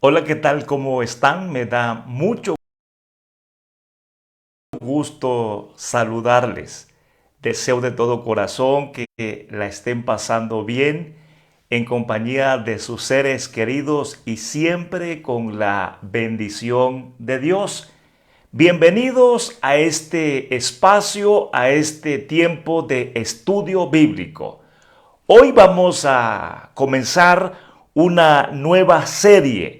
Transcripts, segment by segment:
Hola, ¿qué tal? ¿Cómo están? Me da mucho gusto saludarles. Deseo de todo corazón que la estén pasando bien en compañía de sus seres queridos y siempre con la bendición de Dios. Bienvenidos a este espacio, a este tiempo de estudio bíblico. Hoy vamos a comenzar una nueva serie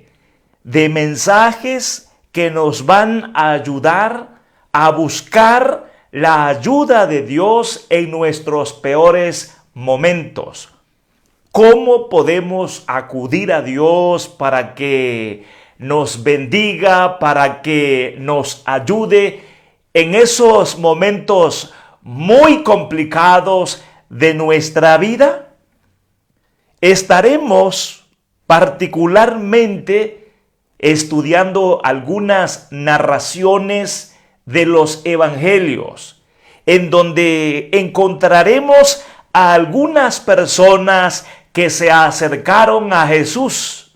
de mensajes que nos van a ayudar a buscar la ayuda de Dios en nuestros peores momentos. ¿Cómo podemos acudir a Dios para que nos bendiga, para que nos ayude en esos momentos muy complicados de nuestra vida? Estaremos particularmente estudiando algunas narraciones de los evangelios, en donde encontraremos a algunas personas que se acercaron a Jesús,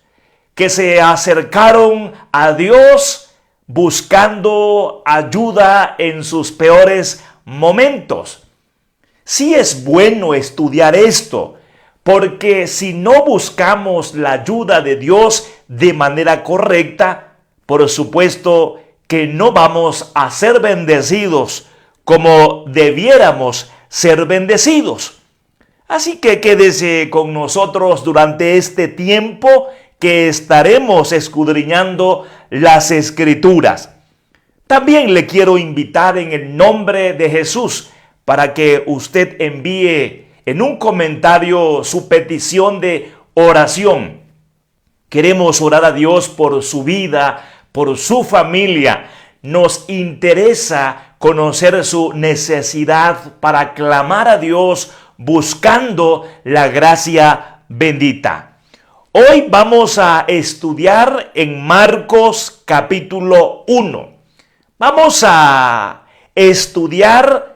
que se acercaron a Dios buscando ayuda en sus peores momentos. Sí es bueno estudiar esto, porque si no buscamos la ayuda de Dios de manera correcta, por supuesto que no vamos a ser bendecidos como debiéramos ser bendecidos. Así que quédese con nosotros durante este tiempo que estaremos escudriñando las Escrituras. También le quiero invitar en el nombre de Jesús para que usted envíe en un comentario su petición de oración. Queremos orar a Dios por su vida, por su familia. Nos interesa conocer su necesidad para clamar a Dios buscando la gracia bendita. Hoy vamos a estudiar en Marcos capítulo 1. Vamos a estudiar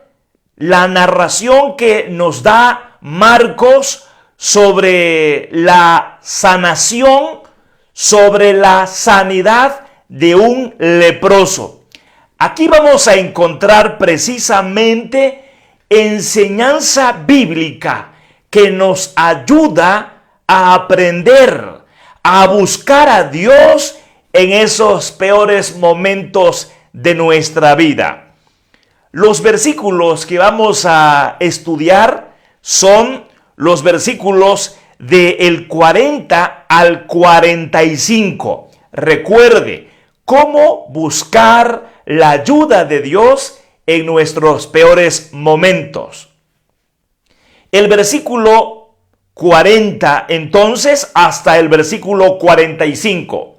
la narración que nos da Marcos sobre la sanación, sobre la sanidad de un leproso. Aquí vamos a encontrar precisamente enseñanza bíblica que nos ayuda a aprender, a buscar a Dios en esos peores momentos de nuestra vida. Los versículos que vamos a estudiar son los versículos del 40 al 45. Recuerde cómo buscar la ayuda de Dios en nuestros peores momentos. El versículo 40 entonces hasta el versículo 45.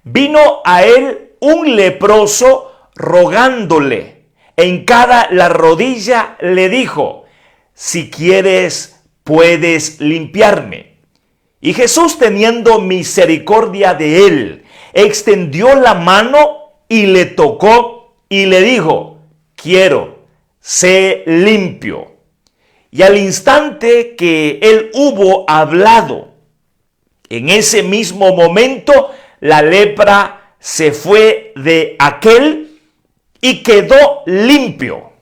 Vino a él un leproso rogándole. En cada la rodilla le dijo: si quieres, puedes limpiarme. Y Jesús, teniendo misericordia de él, extendió la mano y le tocó y le dijo: quiero, sé limpio. Y al instante que él hubo hablado, en ese mismo momento la lepra se fue de aquel y quedó limpio.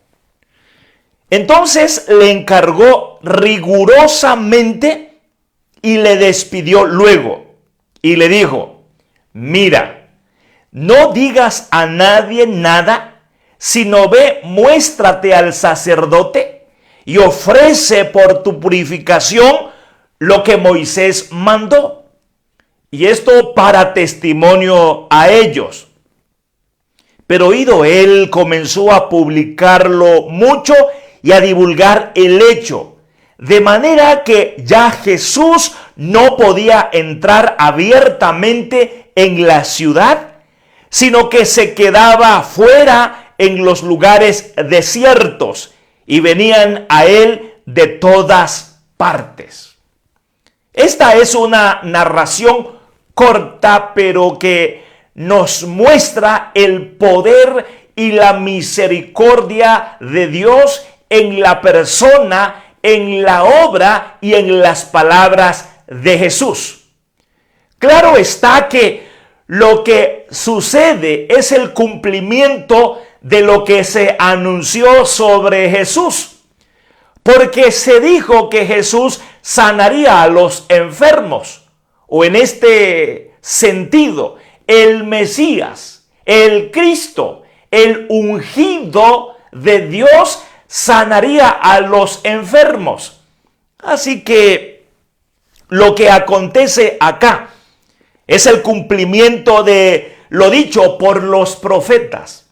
Entonces le encargó rigurosamente y le despidió luego. Y le dijo: mira, no digas a nadie nada, sino ve, muéstrate al sacerdote y ofrece por tu purificación lo que Moisés mandó. Y esto para testimonio a ellos. Pero oído él, comenzó a publicarlo mucho y a divulgar el hecho, de manera que ya Jesús no podía entrar abiertamente en la ciudad, sino que se quedaba fuera en los lugares desiertos, y venían a él de todas partes. Esta es una narración corta, pero que nos muestra el poder y la misericordia de Dios en la persona, en la obra y en las palabras de Jesús. Claro está que lo que sucede es el cumplimiento de lo que se anunció sobre Jesús, porque se dijo que Jesús sanaría a los enfermos, o en este sentido, el Mesías, el Cristo, el ungido de Dios, sanaría a los enfermos. Así que lo que acontece acá es el cumplimiento de lo dicho por los profetas.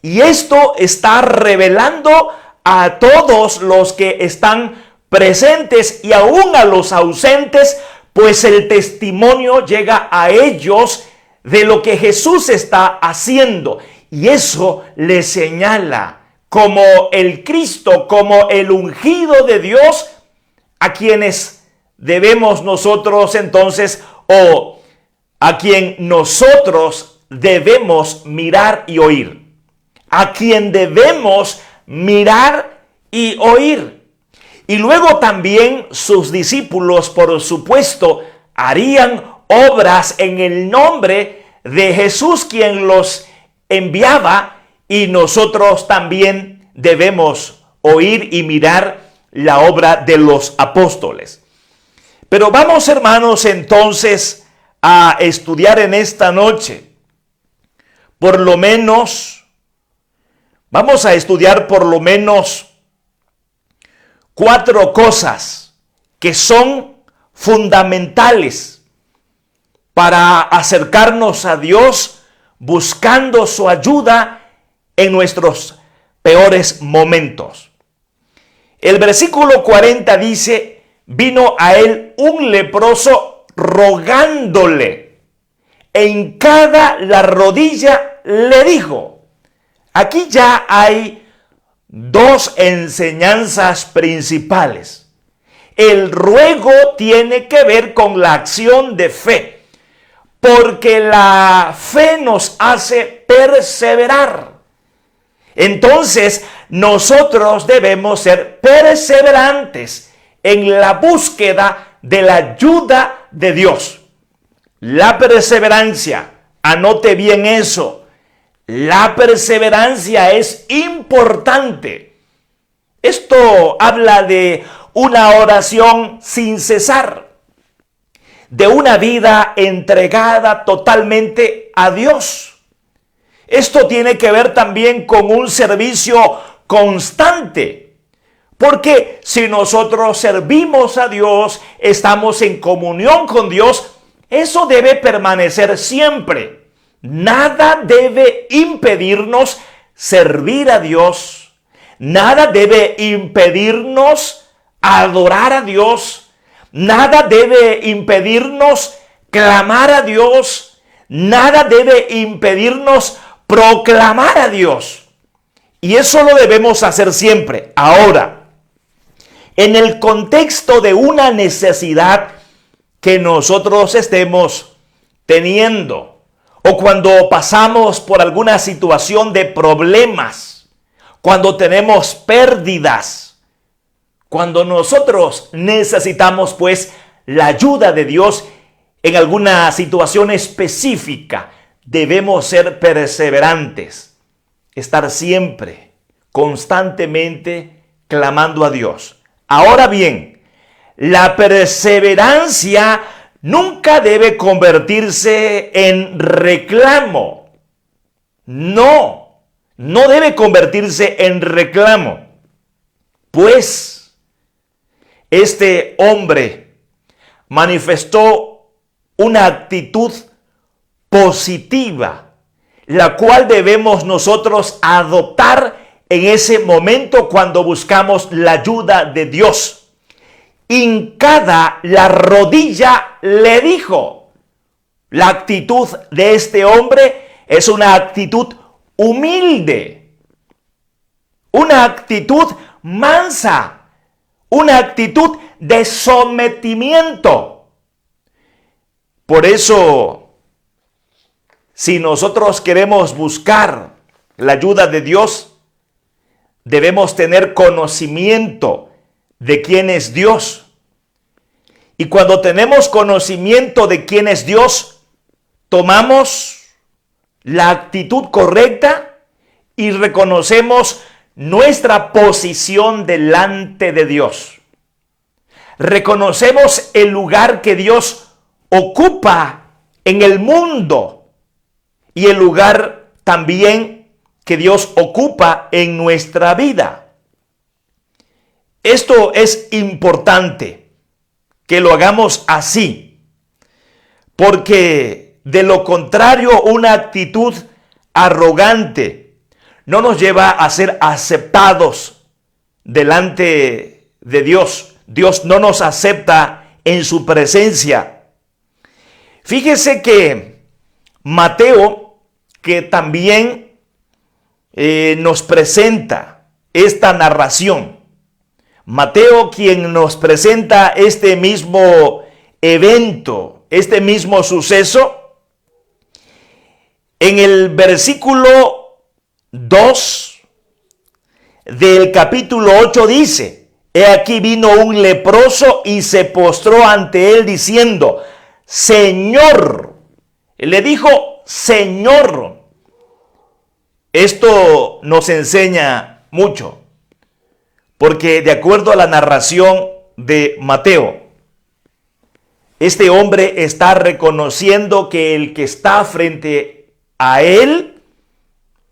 Y esto está revelando a todos los que están presentes y aún a los ausentes, pues el testimonio llega a ellos de lo que Jesús está haciendo. Y eso le señala como el Cristo, como el ungido de Dios, a quienes debemos nosotros entonces, o a quien nosotros debemos mirar y oír. A quien debemos mirar y oír. Y luego también sus discípulos, por supuesto, harían obras en el nombre de Jesús, quien los enviaba, y nosotros también debemos oír y mirar la obra de los apóstoles. Pero vamos, hermanos, entonces a estudiar en esta noche, vamos a estudiar por lo menos 4 cosas que son fundamentales para acercarnos a Dios, buscando su ayuda en nuestros peores momentos. El versículo 40 dice: vino a él un leproso rogándole, e hincada la rodilla le dijo. Aquí ya hay 2 enseñanzas principales. El ruego tiene que ver con la acción de fe, porque la fe nos hace perseverar. Entonces, nosotros debemos ser perseverantes en la búsqueda de la ayuda de Dios. La perseverancia, anote bien eso, la perseverancia es importante. Esto habla de una oración sin cesar, de una vida entregada totalmente a Dios. Esto tiene que ver también con un servicio constante, porque si nosotros servimos a Dios, estamos en comunión con Dios, eso debe permanecer siempre. Nada debe impedirnos servir a Dios, nada debe impedirnos adorar a Dios, nada debe impedirnos clamar a Dios, nada debe impedirnos proclamar a Dios. Y eso lo debemos hacer siempre. Ahora, en el contexto de una necesidad que nosotros estemos teniendo, o cuando pasamos por alguna situación de problemas, cuando tenemos pérdidas, cuando nosotros necesitamos pues la ayuda de Dios en alguna situación específica, debemos ser perseverantes, estar siempre, constantemente clamando a Dios. Ahora bien, la perseverancia nunca debe convertirse en reclamo. No debe convertirse en reclamo. Pues este hombre manifestó una actitud positiva, la cual debemos nosotros adoptar en ese momento cuando buscamos la ayuda de Dios. Hincada la rodilla le dijo. La actitud de este hombre es una actitud humilde, una actitud mansa, una actitud de sometimiento. Por eso, si nosotros queremos buscar la ayuda de Dios, debemos tener conocimiento de quién es Dios. Y cuando tenemos conocimiento de quién es Dios, tomamos la actitud correcta y reconocemos nuestra posición delante de Dios. Reconocemos el lugar que Dios ocupa en el mundo y el lugar también que Dios ocupa en nuestra vida. Esto es importante que lo hagamos así, porque de lo contrario una actitud arrogante no nos lleva a ser aceptados delante de Dios. Dios no nos acepta en su presencia. Fíjese que Mateo, que también nos presenta esta narración, Mateo, quien nos presenta este mismo evento, este mismo suceso, en el versículo 2 del capítulo 8 dice: he aquí vino un leproso y se postró ante él diciendo: Señor. Él le dijo Señor. Esto nos enseña mucho, porque de acuerdo a la narración de Mateo, este hombre está reconociendo que el que está frente a él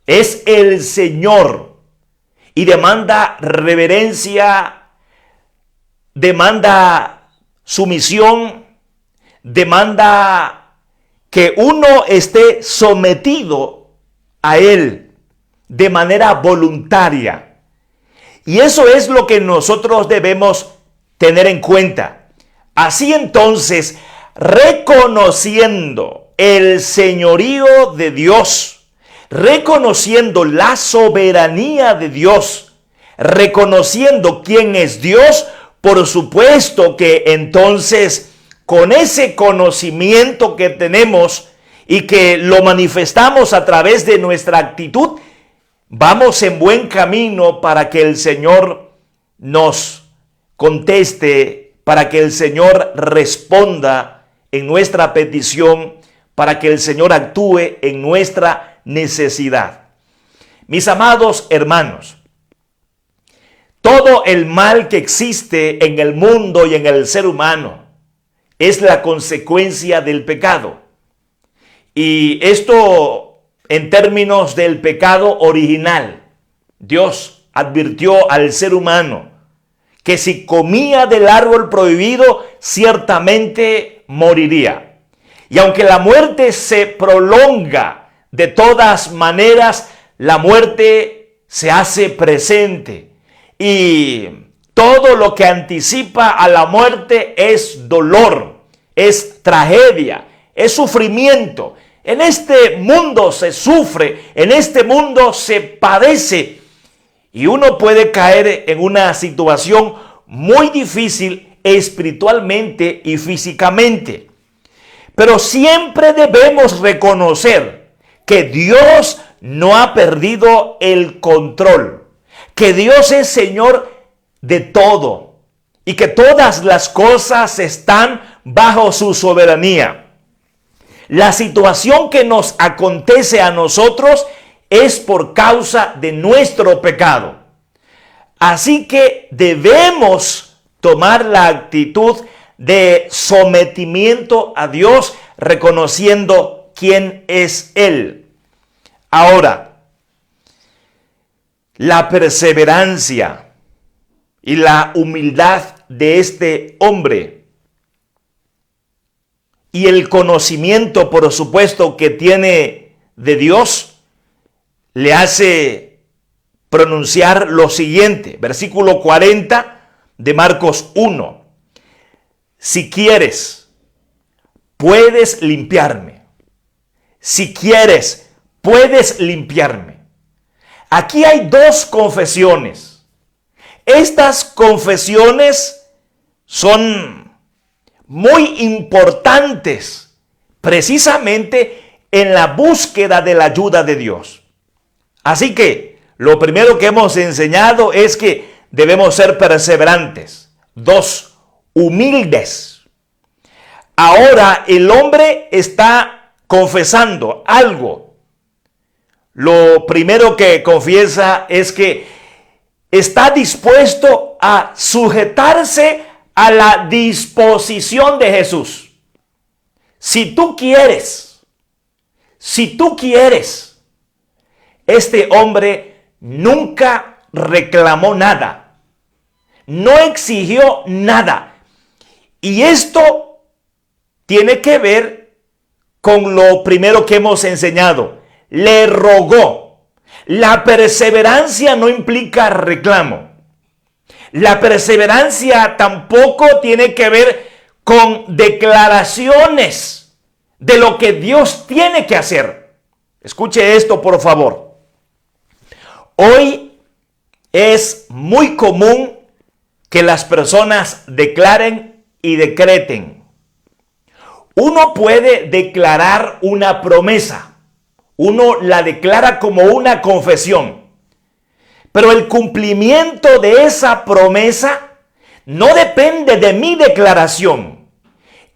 es el Señor y demanda reverencia, demanda sumisión, demanda que uno esté sometido a él de manera voluntaria. Y eso es lo que nosotros debemos tener en cuenta. Así entonces, reconociendo el señorío de Dios, reconociendo la soberanía de Dios, reconociendo quién es Dios, por supuesto que entonces con ese conocimiento que tenemos y que lo manifestamos a través de nuestra actitud, vamos en buen camino para que el Señor nos conteste, para que el Señor responda en nuestra petición, para que el Señor actúe en nuestra necesidad. Mis amados hermanos, todo el mal que existe en el mundo y en el ser humano es la consecuencia del pecado. Y esto en términos del pecado original, Dios advirtió al ser humano que si comía del árbol prohibido, ciertamente moriría. Y aunque la muerte se prolonga, de todas maneras, la muerte se hace presente. Y todo lo que anticipa a la muerte es dolor, es tragedia, es sufrimiento. En este mundo se sufre, en este mundo se padece y uno puede caer en una situación muy difícil espiritualmente y físicamente. Pero siempre debemos reconocer que Dios no ha perdido el control, que Dios es Señor de todo y que todas las cosas están bajo su soberanía. La situación que nos acontece a nosotros es por causa de nuestro pecado. Así que debemos tomar la actitud de sometimiento a Dios, reconociendo quién es Él. Ahora, la perseverancia y la humildad de este hombre y el conocimiento, por supuesto, que tiene de Dios, le hace pronunciar lo siguiente, versículo 40 de Marcos 1. Si quieres, puedes limpiarme. Si quieres, puedes limpiarme. Aquí hay dos confesiones. Estas confesiones son muy importantes precisamente en la búsqueda de la ayuda de Dios. Así que lo primero que hemos enseñado es que debemos ser perseverantes. 2, humildes. ahora el hombre está confesando algo. Lo primero que confiesa es que está dispuesto a sujetarse a la disposición de Jesús. Si tú quieres, este hombre nunca reclamó nada, no exigió nada. Y esto tiene que ver con lo primero que hemos enseñado. Le rogó. La perseverancia no implica reclamo. La perseverancia tampoco tiene que ver con declaraciones de lo que Dios tiene que hacer. Escuche esto, por favor. Hoy es muy común que las personas declaren y decreten. Uno puede declarar una promesa. Uno la declara como una confesión. Pero el cumplimiento de esa promesa no depende de mi declaración.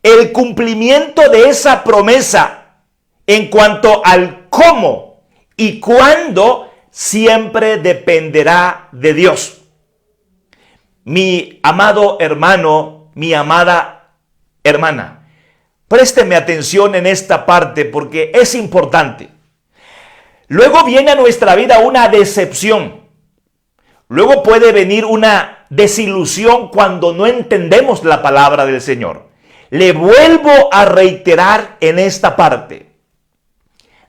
El cumplimiento de esa promesa en cuanto al cómo y cuándo siempre dependerá de Dios. Mi amado hermano, mi amada hermana, présteme atención en esta parte porque es importante. Luego viene a nuestra vida una decepción. Luego puede venir una desilusión cuando no entendemos la palabra del Señor. Le vuelvo a reiterar en esta parte.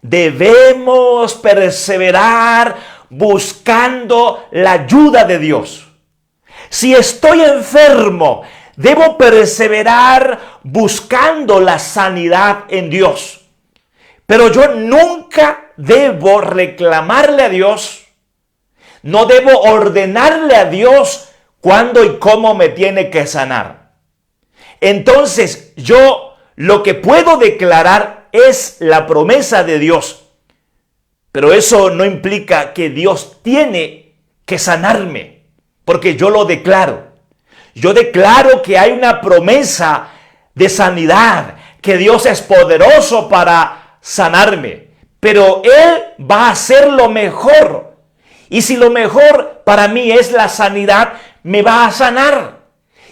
Debemos perseverar buscando la ayuda de Dios. Si estoy enfermo, debo perseverar buscando la sanidad en Dios. Pero yo nunca debo reclamarle a Dios. No debo ordenarle a Dios cuándo y cómo me tiene que sanar. Entonces yo lo que puedo declarar es la promesa de Dios. Pero eso no implica que Dios tiene que sanarme, porque yo lo declaro. Yo declaro que hay una promesa de sanidad, que Dios es poderoso para sanarme. Pero Él va a hacer lo mejor. Y si lo mejor para mí es la sanidad, me va a sanar.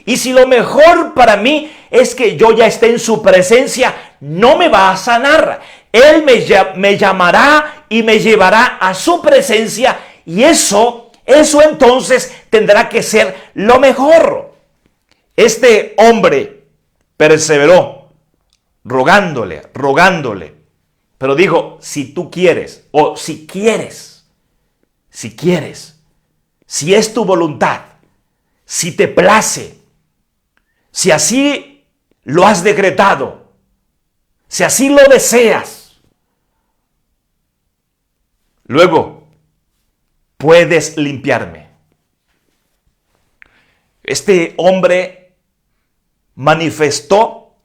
Y si lo mejor para mí es que yo ya esté en su presencia, no me va a sanar. Él me llamará y me llevará a su presencia. Y eso entonces tendrá que ser lo mejor. Este hombre perseveró, rogándole. Pero dijo, si tú quieres, o si quieres, si es tu voluntad, si te place, si así lo has decretado, si así lo deseas, luego puedes limpiarme. Este hombre manifestó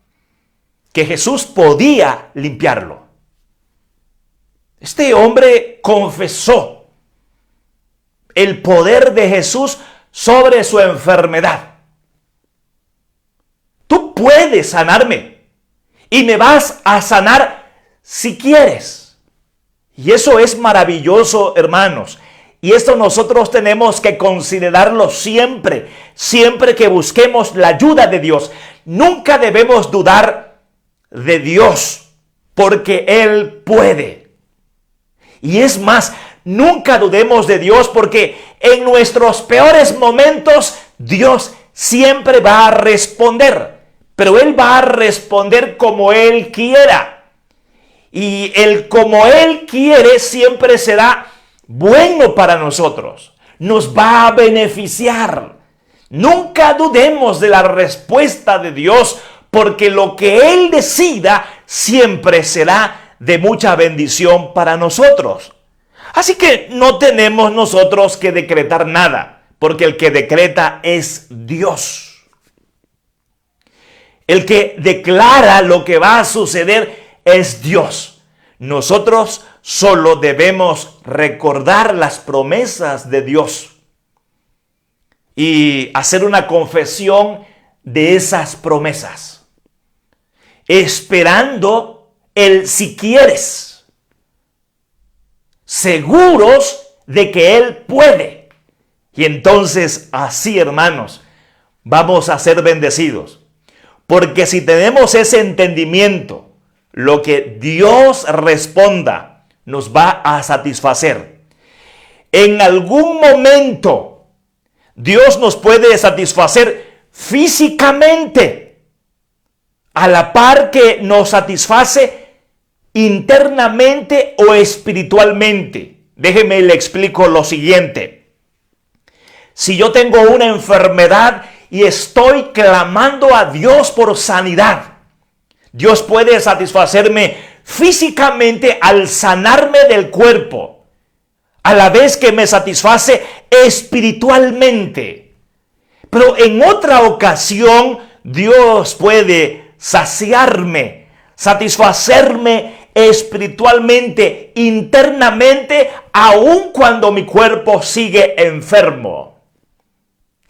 que Jesús podía limpiarlo. Este hombre confesó el poder de Jesús sobre su enfermedad. Tú puedes sanarme y me vas a sanar si quieres. Y eso es maravilloso, hermanos. Y esto nosotros tenemos que considerarlo siempre que busquemos la ayuda de Dios. Nunca debemos dudar de Dios, porque Él puede. Y es más, nunca dudemos de Dios, porque en nuestros peores momentos Dios siempre va a responder. Pero Él va a responder como Él quiera. Y el como Él quiere siempre será bueno para nosotros. Nos va a beneficiar. Nunca dudemos de la respuesta de Dios, porque lo que Él decida siempre será de mucha bendición para nosotros. Así que no tenemos nosotros que decretar nada, porque el que decreta es Dios. El que declara lo que va a suceder es Dios. Nosotros solo debemos recordar las promesas de Dios y hacer una confesión de esas promesas. esperando el si quieres, seguros de que Él puede. Y entonces así, hermanos, vamos a ser bendecidos. Porque si tenemos ese entendimiento, lo que Dios responda nos va a satisfacer. En algún momento, Dios nos puede satisfacer físicamente, a la par que nos satisface internamente o espiritualmente. Déjeme le explico lo siguiente. Si yo tengo una enfermedad y estoy clamando a Dios por sanidad, Dios puede satisfacerme físicamente al sanarme del cuerpo, a la vez que me satisface espiritualmente. Pero en otra ocasión, Dios puede saciarme, satisfacerme espiritualmente, internamente, aun cuando mi cuerpo sigue enfermo.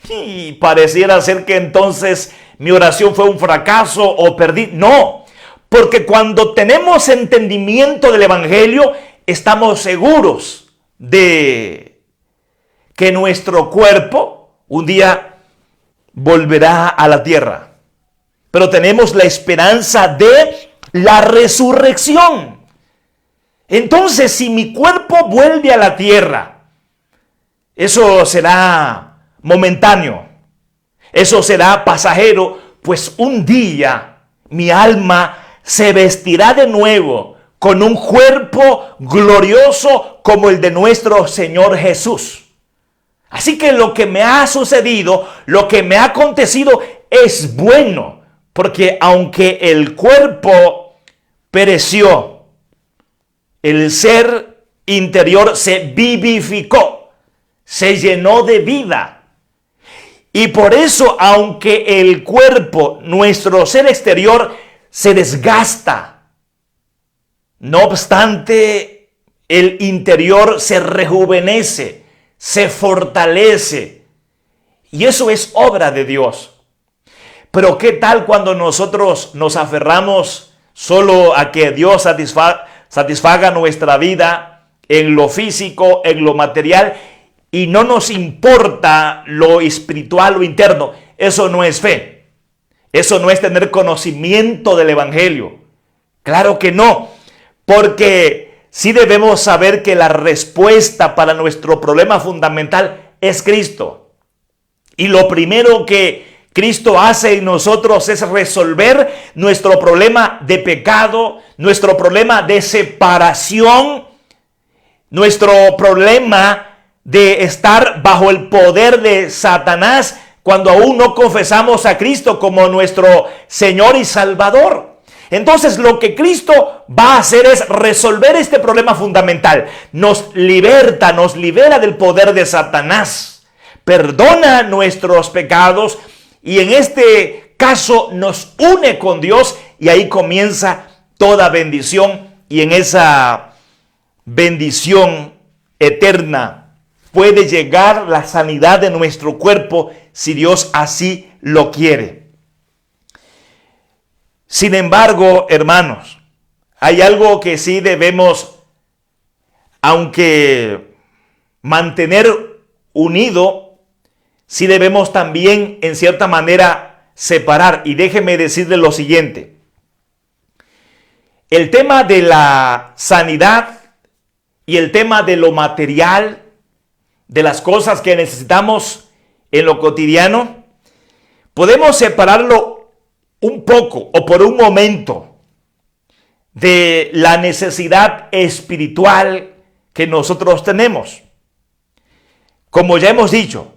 Y pareciera ser que entonces mi oración fue un fracaso o perdí. No, porque cuando tenemos entendimiento del Evangelio, estamos seguros de que nuestro cuerpo un día volverá a la tierra. Pero tenemos la esperanza de la resurrección. Entonces, si mi cuerpo vuelve a la tierra, eso será momentáneo, eso será pasajero, pues un día mi alma se vestirá de nuevo con un cuerpo glorioso como el de nuestro Señor Jesús. Así que lo que me ha sucedido, lo que me ha acontecido es bueno, porque aunque el cuerpo pereció, el ser interior se vivificó, se llenó de vida. Y por eso, aunque el cuerpo, nuestro ser exterior, se desgasta, no obstante, el interior se rejuvenece, se fortalece. Y eso es obra de Dios. Pero ¿qué tal cuando nosotros nos aferramos solo a que Dios satisfaga nuestra vida en lo físico, en lo material, y no nos importa lo espiritual o interno? Eso no es fe. Eso no es tener conocimiento del Evangelio. Claro que no. Porque sí debemos saber que la respuesta para nuestro problema fundamental es Cristo. Y lo primero que Cristo hace en nosotros es resolver nuestro problema de pecado, nuestro problema de separación, nuestro problema de estar bajo el poder de Satanás cuando aún no confesamos a Cristo como nuestro Señor y Salvador. Entonces lo que Cristo va a hacer es resolver este problema fundamental. Nos liberta, nos libera del poder de Satanás, perdona nuestros pecados y en este caso nos une con Dios, y ahí comienza toda bendición, y en esa bendición eterna puede llegar la sanidad de nuestro cuerpo si Dios así lo quiere. Sin embargo, hermanos, hay algo que sí debemos, aunque mantener unido, sí debemos también en cierta manera separar. Y déjeme decirle lo siguiente. El tema de la sanidad y el tema de lo material, de las cosas que necesitamos en lo cotidiano, podemos separarlo un poco o por un momento de la necesidad espiritual que nosotros tenemos. Como ya hemos dicho,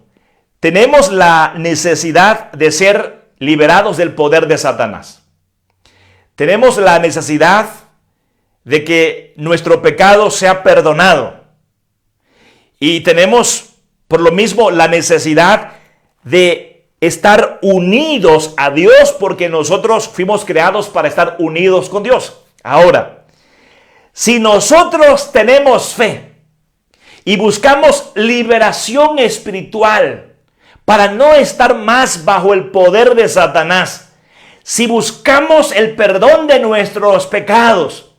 tenemos la necesidad de ser liberados del poder de Satanás. Tenemos la necesidad de que nuestro pecado sea perdonado. Y tenemos por lo mismo la necesidad de estar unidos a Dios, porque nosotros fuimos creados para estar unidos con Dios. Ahora, si nosotros tenemos fe y buscamos liberación espiritual para no estar más bajo el poder de Satanás, si buscamos el perdón de nuestros pecados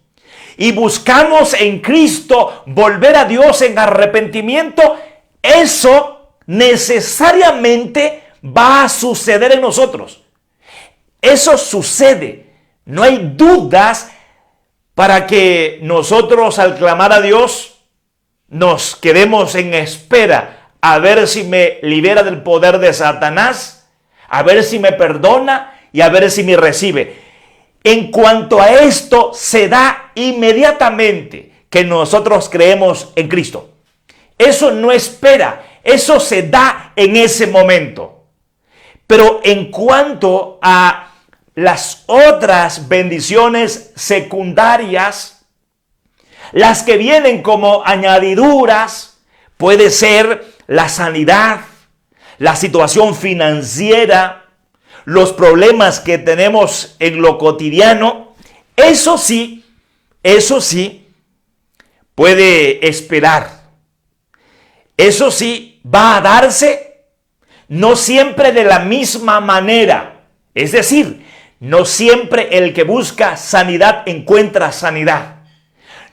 y buscamos en Cristo volver a Dios en arrepentimiento, eso necesariamente va a suceder en nosotros. Eso sucede. No hay dudas para que nosotros, al clamar a Dios, nos quedemos en espera a ver si me libera del poder de Satanás, a ver si me perdona y a ver si me recibe. En cuanto a esto, se da inmediatamente que nosotros creemos en Cristo. Eso no espera, eso se da en ese momento. Pero en cuanto a las otras bendiciones secundarias, las que vienen como añadiduras, puede ser la sanidad, la situación financiera, los problemas que tenemos en lo cotidiano. Eso sí puede esperar. Eso sí va a darse, no siempre de la misma manera. Es decir, no siempre el que busca sanidad encuentra sanidad.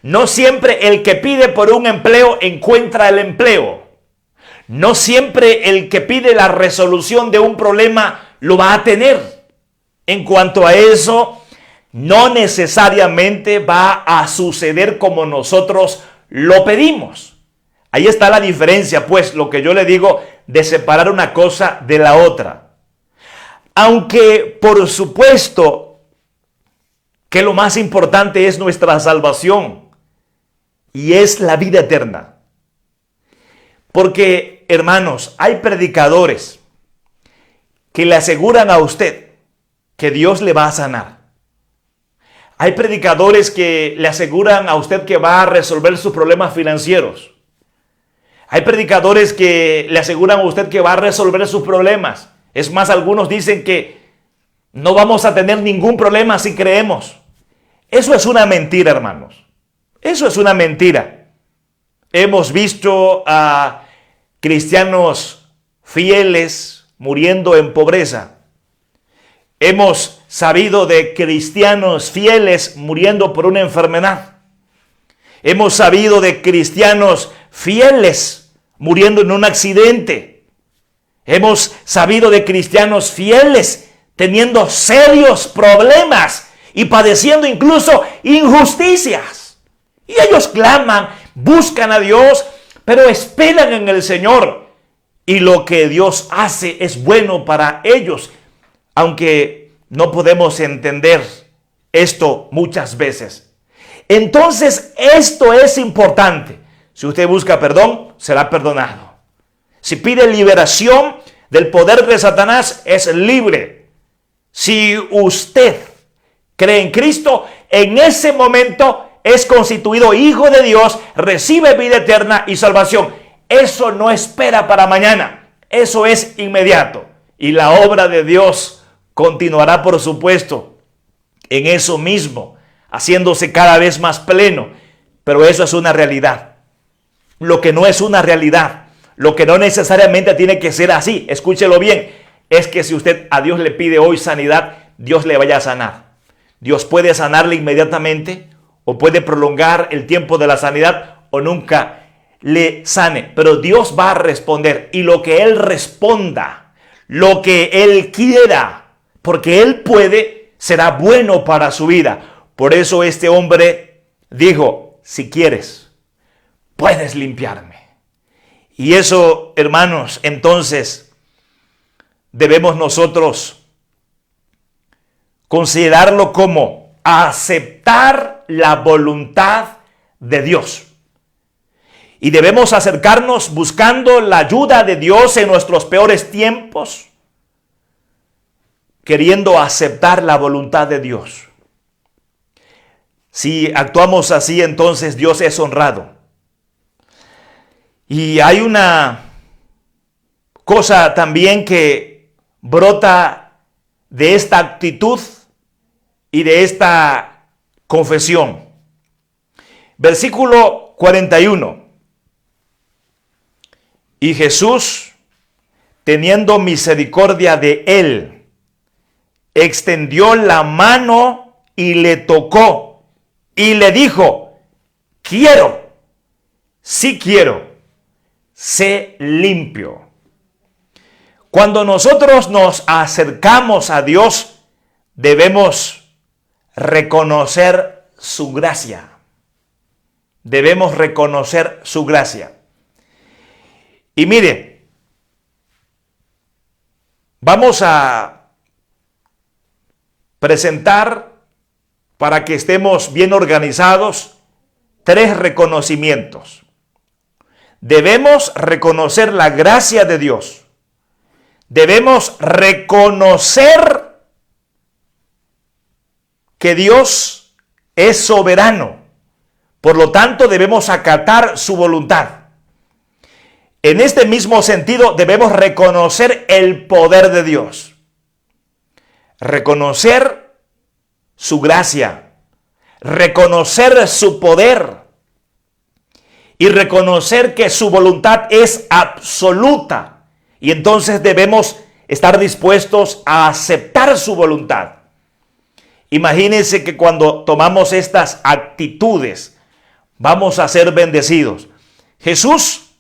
No siempre el que pide por un empleo encuentra el empleo. No siempre el que pide la resolución de un problema lo va a tener. En cuanto a eso, no necesariamente va a suceder como nosotros lo pedimos. Ahí está la diferencia, pues, lo que yo le digo de separar una cosa de la otra. Aunque, por supuesto, que lo más importante es nuestra salvación y es la vida eterna. Porque, hermanos, hay predicadores que le aseguran a usted que Dios le va a sanar. Hay predicadores que le aseguran a usted que va a resolver sus problemas financieros. Hay predicadores que le aseguran a usted que va a resolver sus problemas. Es más, algunos dicen que no vamos a tener ningún problema si creemos. Eso es una mentira, hermanos. Eso es una mentira. Hemos visto a cristianos fieles muriendo en pobreza. Hemos sabido de cristianos fieles muriendo por una enfermedad. Hemos sabido de cristianos fieles muriendo en un accidente. Hemos sabido de cristianos fieles teniendo serios problemas y padeciendo incluso injusticias. Y ellos claman, buscan a Dios, pero esperan en el Señor. Y lo que Dios hace es bueno para ellos, aunque no podemos entender esto muchas veces. Entonces, esto es importante. Si usted busca perdón, será perdonado. Si pide liberación del poder de Satanás, es libre. Si usted cree en Cristo, en ese momento es constituido hijo de Dios, recibe vida eterna y salvación. Eso no espera para mañana, eso es inmediato. Y la obra de Dios continuará, por supuesto, en eso mismo, haciéndose cada vez más pleno. Pero eso es una realidad. Lo que no es una realidad, lo que no necesariamente tiene que ser así, escúchelo bien, es que si usted a Dios le pide hoy sanidad, Dios le vaya a sanar. Dios puede sanarle inmediatamente o puede prolongar el tiempo de la sanidad o nunca le sane. Pero Dios va a responder y lo que Él responda, lo que Él quiera, porque Él puede, será bueno para su vida. Por eso este hombre dijo, si quieres, puedes limpiarme. Y eso, hermanos, entonces debemos nosotros considerarlo como aceptar la voluntad de Dios. Y debemos acercarnos buscando la ayuda de Dios en nuestros peores tiempos, queriendo aceptar la voluntad de Dios. Si actuamos así, entonces Dios es honrado. Y hay una cosa también que brota de esta actitud y de esta confesión. Versículo 41. Y Jesús, teniendo misericordia de él, extendió la mano y le tocó y le dijo: quiero, sí quiero, sé limpio. Cuando nosotros nos acercamos a Dios, debemos reconocer su gracia. Debemos reconocer su gracia. Y mire, vamos a presentar, para que estemos bien organizados, 3 reconocimientos. Debemos reconocer la gracia de Dios. Debemos reconocer que Dios es soberano. Por lo tanto, debemos acatar su voluntad. En este mismo sentido, debemos reconocer el poder de Dios. Reconocer su gracia. Reconocer su poder. Y reconocer que su voluntad es absoluta. Y entonces debemos estar dispuestos a aceptar su voluntad. Imagínense que cuando tomamos estas actitudes, vamos a ser bendecidos. Jesús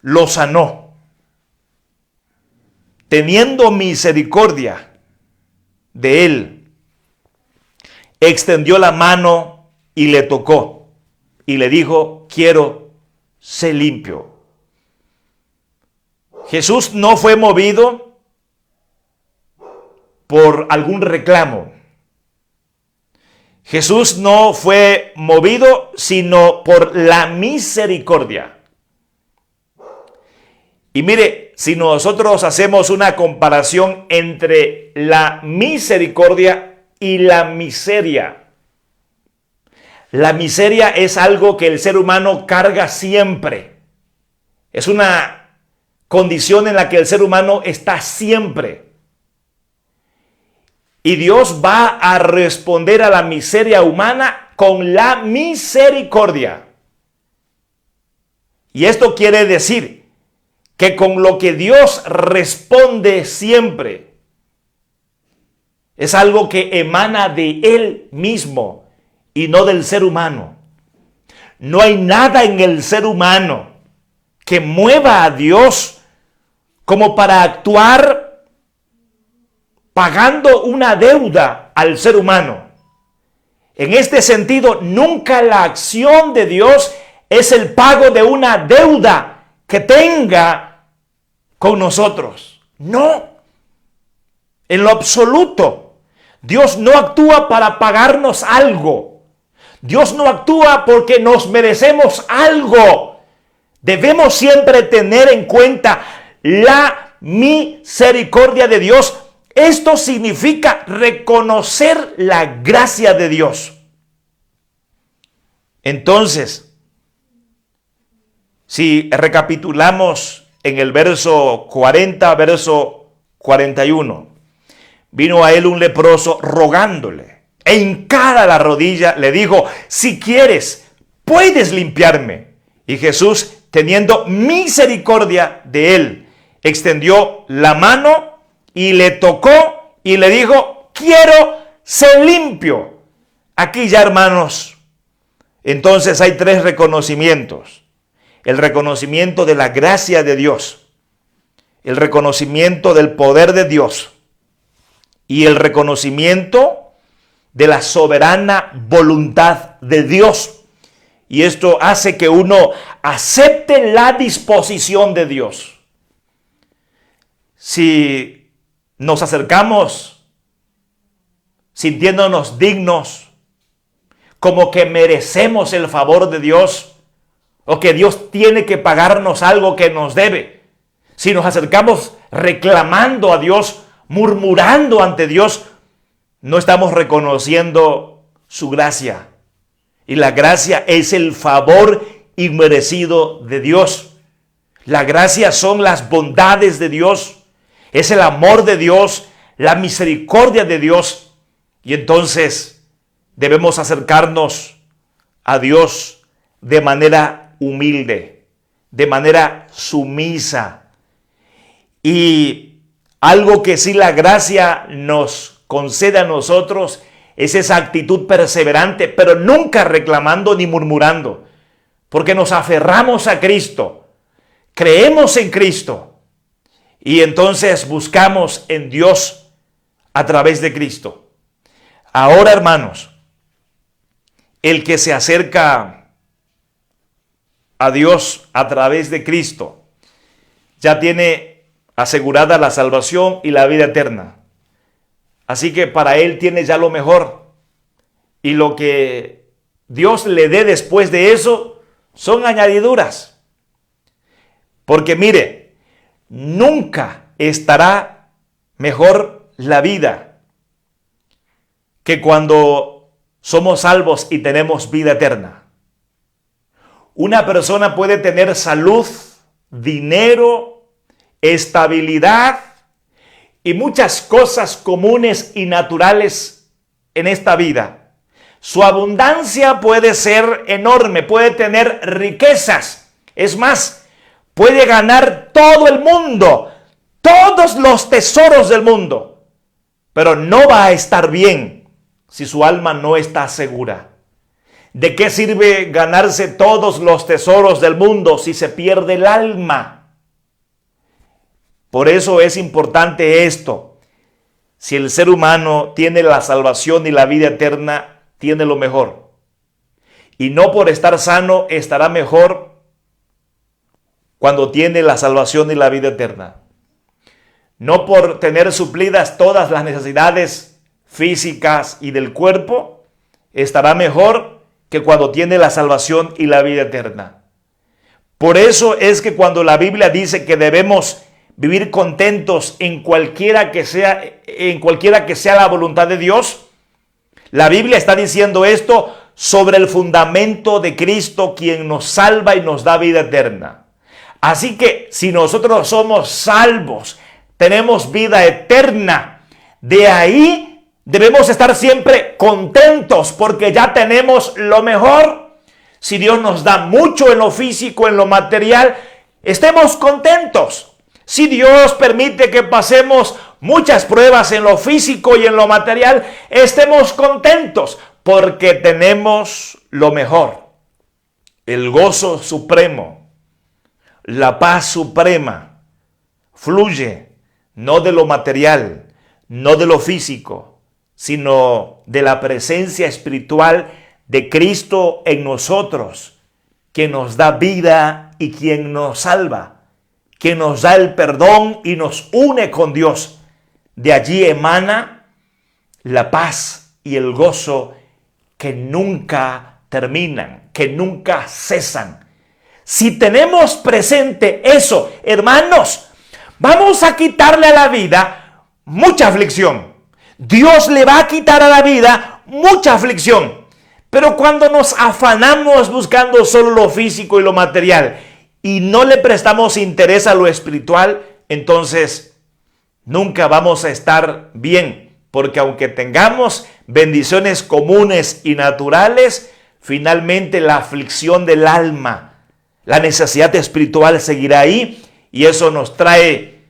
lo sanó, teniendo misericordia de él. Extendió la mano y le tocó y le dijo: quiero, sé limpio. Jesús no fue movido por algún reclamo. Jesús no fue movido sino por la misericordia. Y mire, si nosotros hacemos una comparación entre la misericordia y la miseria. La miseria es algo que el ser humano carga siempre. Es una condición en la que el ser humano está siempre. Y Dios va a responder a la miseria humana con la misericordia. Y esto quiere decir que con lo que Dios responde siempre es algo que emana de Él mismo y no del ser humano. No hay nada en el ser humano que mueva a Dios como para actuar pagando una deuda al ser humano. En este sentido, nunca la acción de Dios es el pago de una deuda que tenga con nosotros. No, en lo absoluto. Dios no actúa para pagarnos algo. Dios no actúa porque nos merecemos algo. Debemos siempre tener en cuenta la misericordia de Dios. Esto significa reconocer la gracia de Dios. Entonces, si recapitulamos en el verso 40, verso 41, vino a él un leproso rogándole, e hincada la rodilla le dijo: si quieres, puedes limpiarme. Y Jesús, teniendo misericordia de él, extendió la mano y le tocó y le dijo: quiero, sé limpio. Aquí ya, hermanos, entonces hay 3 reconocimientos. El reconocimiento de la gracia de Dios, el reconocimiento del poder de Dios y el reconocimiento de la soberana voluntad de Dios. Y esto hace que uno acepte la disposición de Dios. Si nos acercamos sintiéndonos dignos, como que merecemos el favor de Dios, o que Dios tiene que pagarnos algo que nos debe, si nos acercamos reclamando a Dios, murmurando ante Dios, no estamos reconociendo su gracia. Y la gracia es el favor inmerecido de Dios. La gracia son las bondades de Dios, es el amor de Dios, la misericordia de Dios. Y entonces debemos acercarnos a Dios de manera humilde, de manera sumisa. Y Algo que sí la gracia nos concede a nosotros es esa actitud perseverante, pero nunca reclamando ni murmurando, porque nos aferramos a Cristo, creemos en Cristo y entonces buscamos en Dios a través de Cristo. Ahora, hermanos, el que se acerca a Dios a través de Cristo ya tiene asegurada la salvación y la vida eterna. Así que para él tiene ya lo mejor. Y lo que Dios le dé después de eso son añadiduras. Porque mire, nunca estará mejor la vida que cuando somos salvos y tenemos vida eterna. Una persona puede tener salud, dinero, estabilidad y muchas cosas comunes y naturales en esta vida. Su abundancia puede ser enorme, puede tener riquezas. Es más, puede ganar todo el mundo, todos los tesoros del mundo, pero no va a estar bien si su alma no está segura. ¿De qué sirve ganarse todos los tesoros del mundo si se pierde el alma? Por eso es importante esto. Si el ser humano tiene la salvación y la vida eterna, tiene lo mejor. Y no por estar sano estará mejor cuando tiene la salvación y la vida eterna. No por tener suplidas todas las necesidades físicas y del cuerpo, estará mejor que cuando tiene la salvación y la vida eterna. Por eso es que cuando la Biblia dice que debemos vivir contentos en cualquiera que sea la voluntad de Dios, la Biblia está diciendo esto sobre el fundamento de Cristo, quien nos salva y nos da vida eterna. Así que si nosotros somos salvos, tenemos vida eterna, de ahí debemos estar siempre contentos porque ya tenemos lo mejor. Si Dios nos da mucho en lo físico, en lo material, estemos contentos. Si Dios permite que pasemos muchas pruebas en lo físico y en lo material, estemos contentos porque tenemos lo mejor. El gozo supremo, la paz suprema, fluye no de lo material, no de lo físico, sino de la presencia espiritual de Cristo en nosotros, que nos da vida y quien nos salva, que nos da el perdón y nos une con Dios. De allí emana la paz y el gozo que nunca terminan, que nunca cesan. Si tenemos presente eso, hermanos, vamos a quitarle a la vida mucha aflicción. Dios le va a quitar a la vida mucha aflicción. Pero cuando nos afanamos buscando solo lo físico y lo material y no le prestamos interés a lo espiritual, entonces nunca vamos a estar bien. Porque aunque tengamos bendiciones comunes y naturales, finalmente la aflicción del alma, la necesidad espiritual seguirá ahí y eso nos trae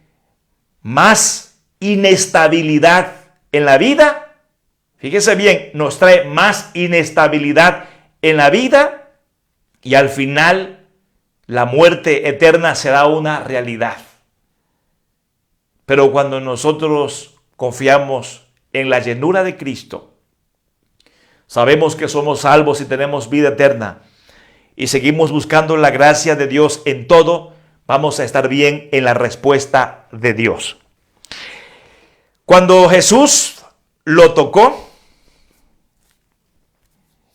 más inestabilidad en la vida. Fíjese bien, nos trae más inestabilidad en la vida y al final la muerte eterna será una realidad. Pero cuando nosotros confiamos en la llenura de Cristo, sabemos que somos salvos y tenemos vida eterna y seguimos buscando la gracia de Dios en todo, vamos a estar bien en la respuesta de Dios. Cuando Jesús lo tocó,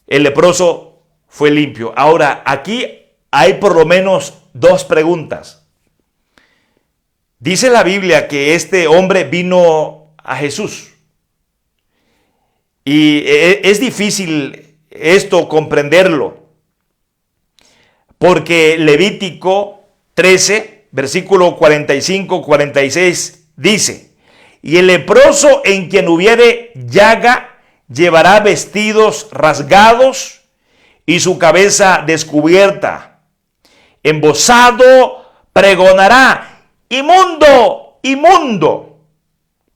el leproso fue limpio. Ahora, aquí hay por lo menos dos preguntas. Dice la Biblia que este hombre vino a Jesús. Y es difícil esto comprenderlo. Porque Levítico 13, versículo 45-46 dice: y el leproso en quien hubiere llaga llevará vestidos rasgados y su cabeza descubierta. Embozado pregonará: inmundo, inmundo.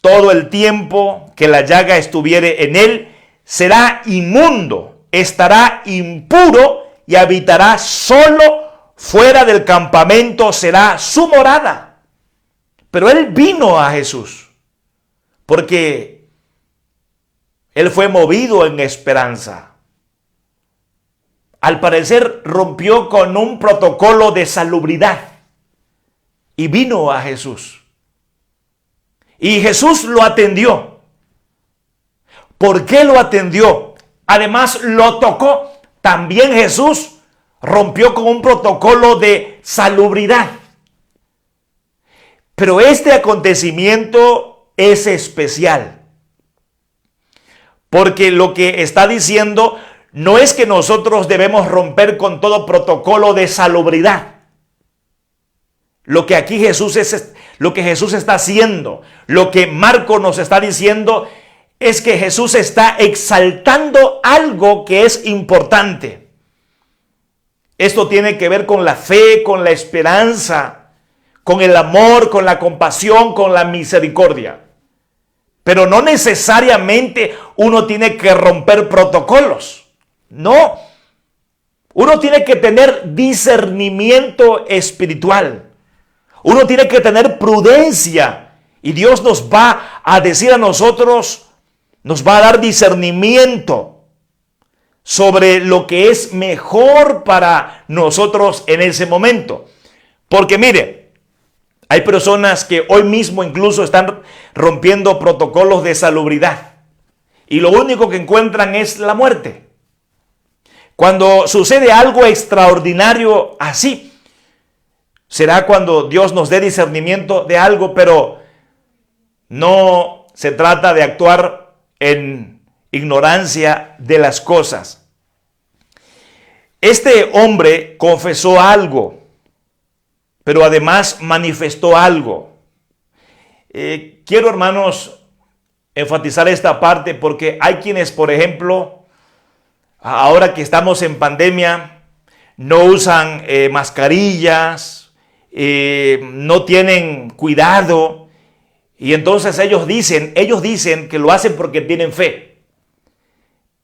todo el tiempo que la llaga estuviere en él, será inmundo, estará impuro y habitará solo fuera del campamento, será su morada. Pero él vino a Jesús porque él fue movido en esperanza. Al parecer rompió con un protocolo de salubridad y vino a Jesús. Y Jesús lo atendió. ¿Por qué lo atendió? Además lo tocó. También Jesús rompió con un protocolo de salubridad. Pero este acontecimiento es especial. Porque lo que está diciendo no es que nosotros debemos romper con todo protocolo de salubridad. Lo que aquí Jesús está haciendo, lo que Marcos nos está diciendo es que Jesús está exaltando algo que es importante. Esto tiene que ver con la fe, con la esperanza, con el amor, con la compasión, con la misericordia. Pero no necesariamente uno tiene que romper protocolos. No. Uno tiene que tener discernimiento espiritual. Uno tiene que tener prudencia. Y Dios nos va a decir a nosotros, nos va a dar discernimiento sobre lo que es mejor para nosotros en ese momento. Porque mire, hay personas que hoy mismo incluso están rompiendo protocolos de salubridad. Y lo único que encuentran es la muerte. Cuando sucede algo extraordinario así, será cuando Dios nos dé discernimiento de algo, pero no se trata de actuar en ignorancia de las cosas. Este hombre confesó algo, pero además manifestó algo. Quiero, hermanos, enfatizar esta parte porque hay quienes, por ejemplo, ahora que estamos en pandemia, no usan mascarillas, no tienen cuidado, y entonces ellos dicen que lo hacen porque tienen fe.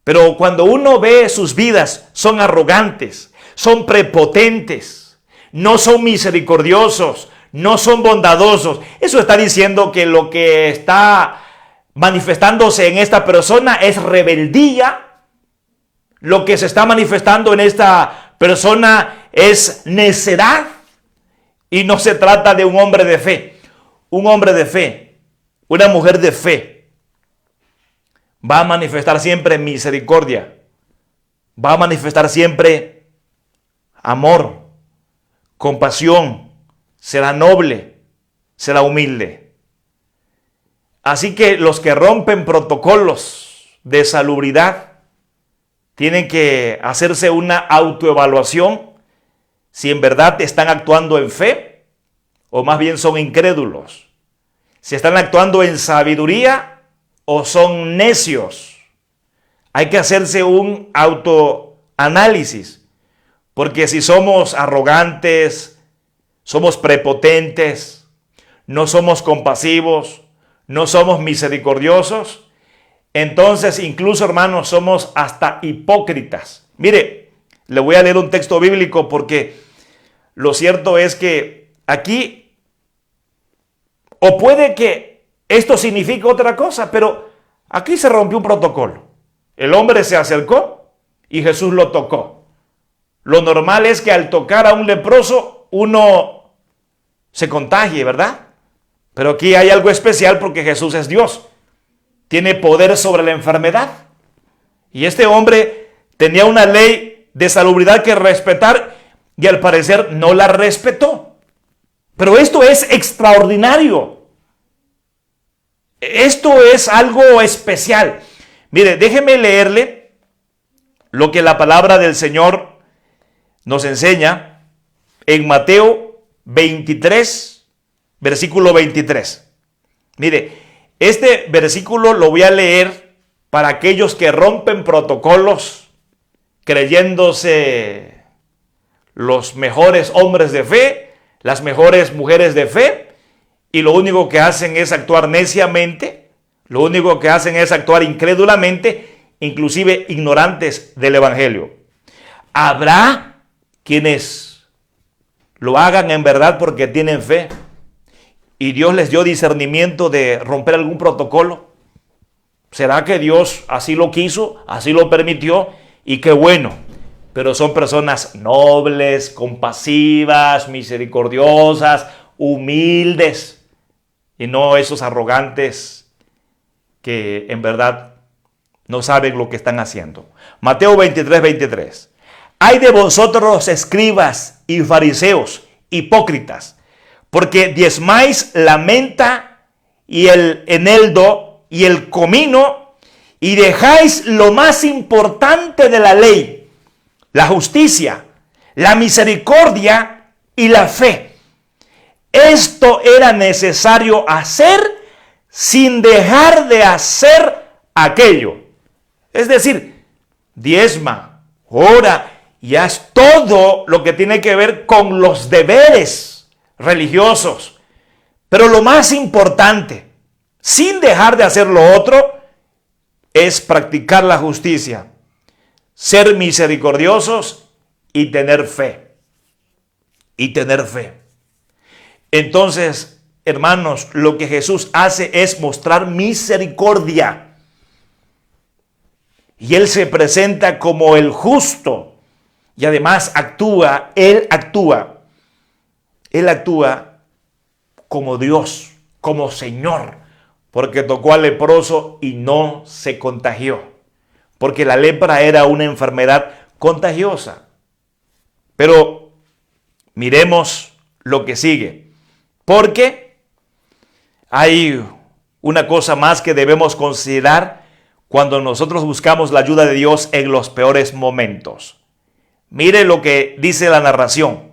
Pero cuando uno ve sus vidas, son arrogantes, son prepotentes, no son misericordiosos, no son bondadosos. Eso está diciendo que lo que está manifestándose en esta persona es rebeldía. Lo que se está manifestando en esta persona es necedad. Y no se trata de un hombre de fe. Un hombre de fe, una mujer de fe, va a manifestar siempre misericordia. Va a manifestar siempre amor, compasión. Será noble, será humilde. Así que los que rompen protocolos de salubridad tienen que hacerse una autoevaluación si en verdad están actuando en fe o más bien son incrédulos. Si están actuando en sabiduría o son necios. Hay que hacerse un autoanálisis, porque si somos arrogantes, somos prepotentes, no somos compasivos, no somos misericordiosos, entonces incluso, hermanos, somos hasta hipócritas. Mire, le voy a leer un texto bíblico porque lo cierto es que aquí, o puede que esto signifique otra cosa, pero aquí se rompió un protocolo. El hombre se acercó y Jesús lo tocó. Lo normal es que al tocar a un leproso uno se contagie, ¿verdad? Pero aquí hay algo especial porque Jesús es Dios. Tiene poder sobre la enfermedad. Y este hombre tenía una ley de salubridad que respetar y al parecer no la respetó. Pero esto es extraordinario. Esto es algo especial. Mire, déjeme leerle lo que la palabra del Señor nos enseña en Mateo 23, versículo 23. Mire, este versículo lo voy a leer para aquellos que rompen protocolos creyéndose los mejores hombres de fe, las mejores mujeres de fe, y lo único que hacen es actuar neciamente, lo único que hacen es actuar incrédulamente, inclusive ignorantes del Evangelio. Habrá quienes lo hagan en verdad porque tienen fe y Dios les dio discernimiento de romper algún protocolo. ¿Será que Dios así lo quiso, así lo permitió? Y qué bueno. Pero son personas nobles, compasivas, misericordiosas, humildes, y no esos arrogantes que en verdad no saben lo que están haciendo. Mateo 23:23. Ay de vosotros, escribas y fariseos, hipócritas, porque diezmáis la menta y el eneldo y el comino, y dejáis lo más importante de la ley, la justicia, la misericordia y la fe. Esto era necesario hacer sin dejar de hacer aquello. Es decir, diezma, ora y haz todo lo que tiene que ver con los deberes religiosos. Pero lo más importante, sin dejar de hacer lo otro, es practicar la justicia, ser misericordiosos y tener fe. Y tener fe. Entonces, hermanos, lo que Jesús hace es mostrar misericordia. Y Él se presenta como el justo. Y además Él actúa como Dios, como Señor, porque tocó al leproso y no se contagió, porque la lepra era una enfermedad contagiosa. Pero miremos lo que sigue, porque hay una cosa más que debemos considerar cuando nosotros buscamos la ayuda de Dios en los peores momentos. Mire lo que dice la narración.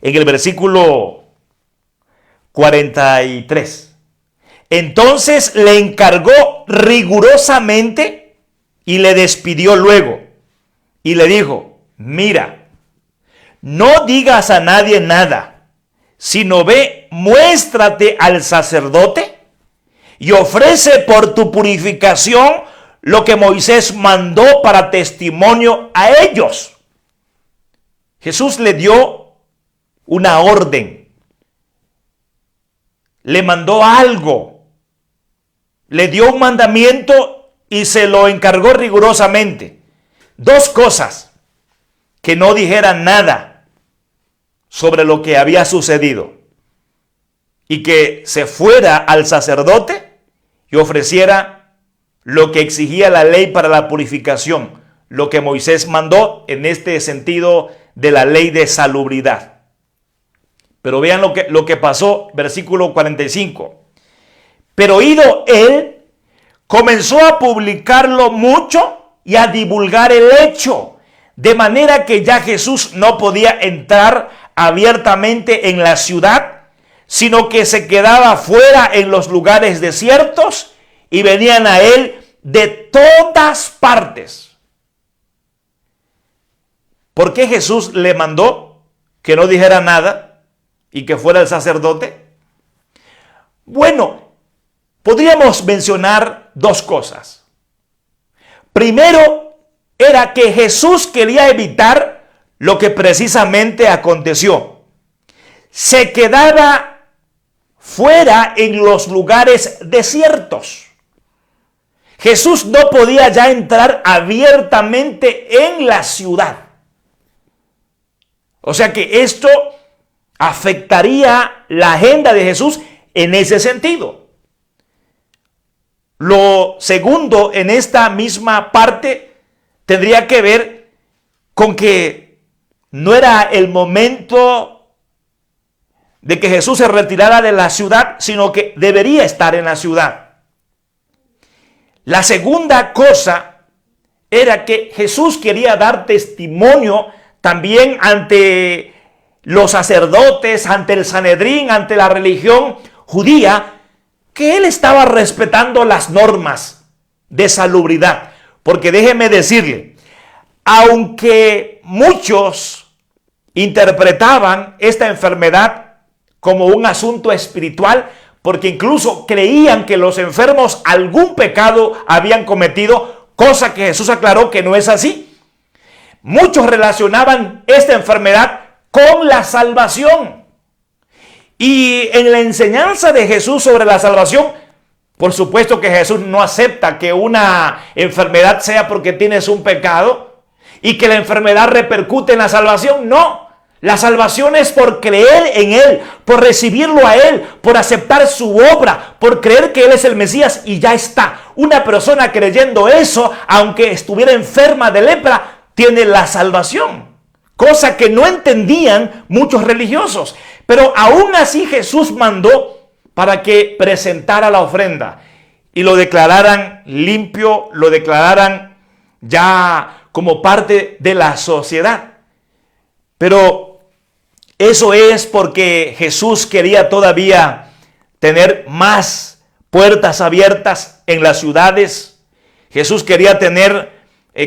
En el versículo 43. Entonces le encargó rigurosamente y le despidió luego. Y le dijo, mira, no digas a nadie nada, sino ve, muéstrate al sacerdote y ofrece por tu purificación lo que Moisés mandó para testimonio a ellos. Jesús le dio una orden, le mandó algo, le dio un mandamiento y se lo encargó rigurosamente. Dos cosas: que no dijeran nada sobre lo que había sucedido y que se fuera al sacerdote y ofreciera lo que exigía la ley para la purificación, lo que Moisés mandó en este sentido de la ley de salubridad. Pero vean lo que pasó, versículo 45. Pero oído él, comenzó a publicarlo mucho y a divulgar el hecho, de manera que ya Jesús no podía entrar abiertamente en la ciudad, sino que se quedaba fuera en los lugares desiertos y venían a él de todas partes. ¿Por qué Jesús le mandó que no dijera nada y que fuera el sacerdote? Bueno, podríamos mencionar dos cosas. Primero, era que Jesús quería evitar lo que precisamente aconteció. Se quedaba fuera en los lugares desiertos. Jesús no podía ya entrar abiertamente en la ciudad. O sea que esto afectaría la agenda de Jesús en ese sentido. Lo segundo en esta misma parte tendría que ver con que no era el momento de que Jesús se retirara de la ciudad, sino que debería estar en la ciudad. La segunda cosa era que Jesús quería dar testimonio también ante los sacerdotes, ante el Sanedrín, ante la religión judía, que él estaba respetando las normas de salubridad. Porque déjeme decirle, aunque muchos interpretaban esta enfermedad como un asunto espiritual, porque incluso creían que los enfermos algún pecado habían cometido, cosa que Jesús aclaró que no es así. Muchos relacionaban esta enfermedad con la salvación. Y en la enseñanza de Jesús sobre la salvación, por supuesto que Jesús no acepta que una enfermedad sea porque tienes un pecado y que la enfermedad repercute en la salvación. No, la salvación es por creer en Él, por recibirlo a Él, por aceptar su obra, por creer que Él es el Mesías y ya está. Una persona creyendo eso, aunque estuviera enferma de lepra, tiene la salvación. Cosa que no entendían muchos religiosos. Pero aún así Jesús mandó para que presentara la ofrenda y lo declararan limpio, lo declararan ya como parte de la sociedad. Pero eso es porque Jesús quería todavía tener más puertas abiertas en las ciudades. Jesús quería tener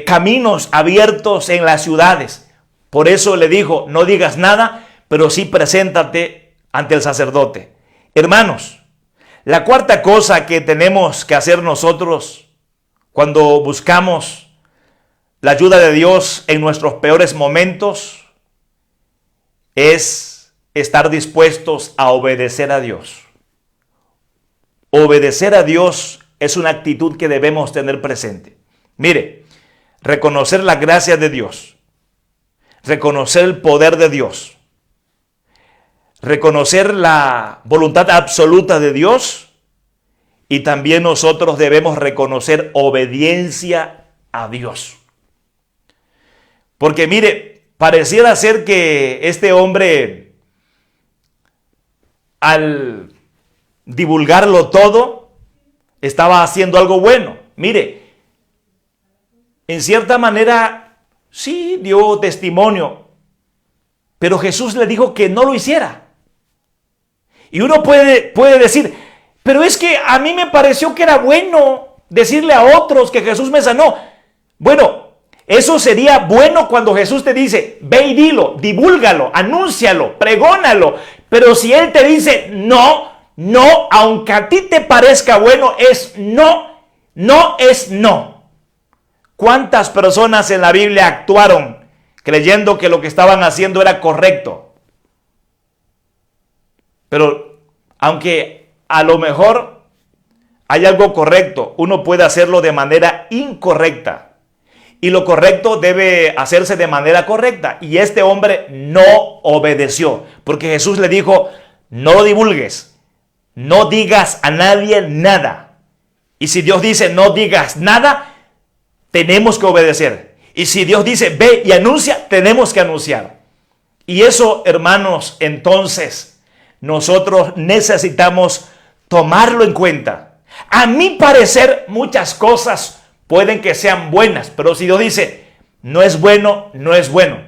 caminos abiertos en las ciudades. Por eso le dijo, no digas nada, pero sí preséntate ante el sacerdote. Hermanos, la cuarta cosa que tenemos que hacer nosotros cuando buscamos la ayuda de Dios en nuestros peores momentos es estar dispuestos a obedecer a Dios. Obedecer a Dios es una actitud que debemos tener presente. Mire, reconocer la gracia de Dios, reconocer el poder de Dios, reconocer la voluntad absoluta de Dios, y también nosotros debemos reconocer obediencia a Dios. Porque mire, pareciera ser que este hombre, al divulgarlo todo, estaba haciendo algo bueno. Mire, en cierta manera sí dio testimonio, pero Jesús le dijo que no lo hiciera. Y uno puede decir, pero es que a mí me pareció que era bueno decirle a otros que Jesús me sanó. Bueno, eso sería bueno cuando Jesús te dice, ve y dilo, divúlgalo, anúncialo, pregónalo. Pero si Él te dice no, aunque a ti te parezca bueno, es no es no. ¿Cuántas personas en la Biblia actuaron creyendo que lo que estaban haciendo era correcto? Pero aunque a lo mejor hay algo correcto, uno puede hacerlo de manera incorrecta. Y lo correcto debe hacerse de manera correcta. Y este hombre no obedeció, porque Jesús le dijo, no lo divulgues, no digas a nadie nada. Y si Dios dice no digas nada, tenemos que obedecer. Y si Dios dice ve y anuncia, tenemos que anunciar. Y eso, hermanos, entonces nosotros necesitamos tomarlo en cuenta. A mi parecer, muchas cosas pueden que sean buenas, pero si Dios dice, no es bueno, no es bueno.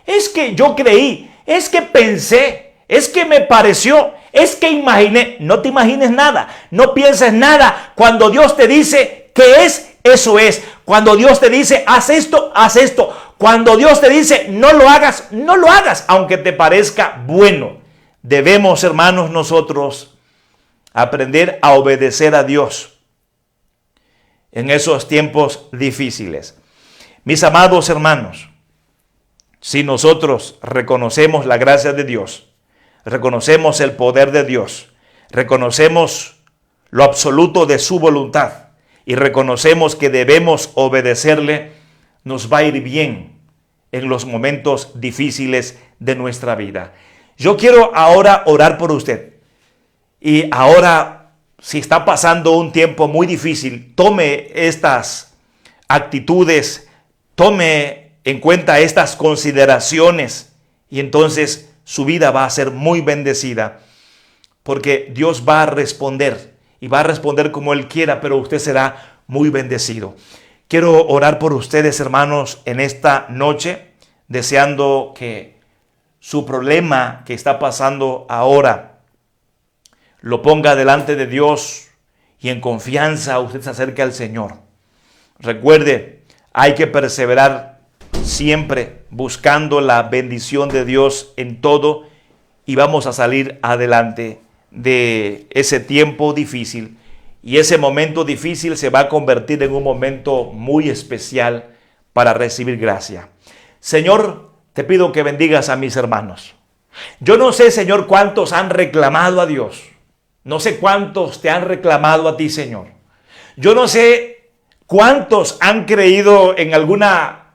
Es que yo creí, es que pensé, es que me pareció, es que imaginé. No te imagines nada, no pienses nada. Cuando Dios te dice que es, eso es. Cuando Dios te dice, haz esto, haz esto. Cuando Dios te dice, no lo hagas, no lo hagas, aunque te parezca bueno. Debemos, hermanos, nosotros aprender a obedecer a Dios en esos tiempos difíciles. Mis amados hermanos, si nosotros reconocemos la gracia de Dios, reconocemos el poder de Dios, reconocemos lo absoluto de su voluntad y reconocemos que debemos obedecerle, nos va a ir bien en los momentos difíciles de nuestra vida. Yo quiero ahora orar por usted. Y ahora, si está pasando un tiempo muy difícil, tome estas actitudes, tome en cuenta estas consideraciones y entonces su vida va a ser muy bendecida, porque Dios va a responder y va a responder como Él quiera, pero usted será muy bendecido. Quiero orar por ustedes, hermanos, en esta noche, deseando que su problema que está pasando ahora lo ponga delante de Dios y en confianza usted se acerque al Señor. Recuerde, hay que perseverar siempre buscando la bendición de Dios en todo y vamos a salir adelante de ese tiempo difícil. Y ese momento difícil se va a convertir en un momento muy especial para recibir gracia. Señor, te pido que bendigas a mis hermanos. Yo no sé, Señor, cuántos han reclamado a Dios. No sé cuántos te han reclamado a ti, Señor. Yo no sé cuántos han creído en alguna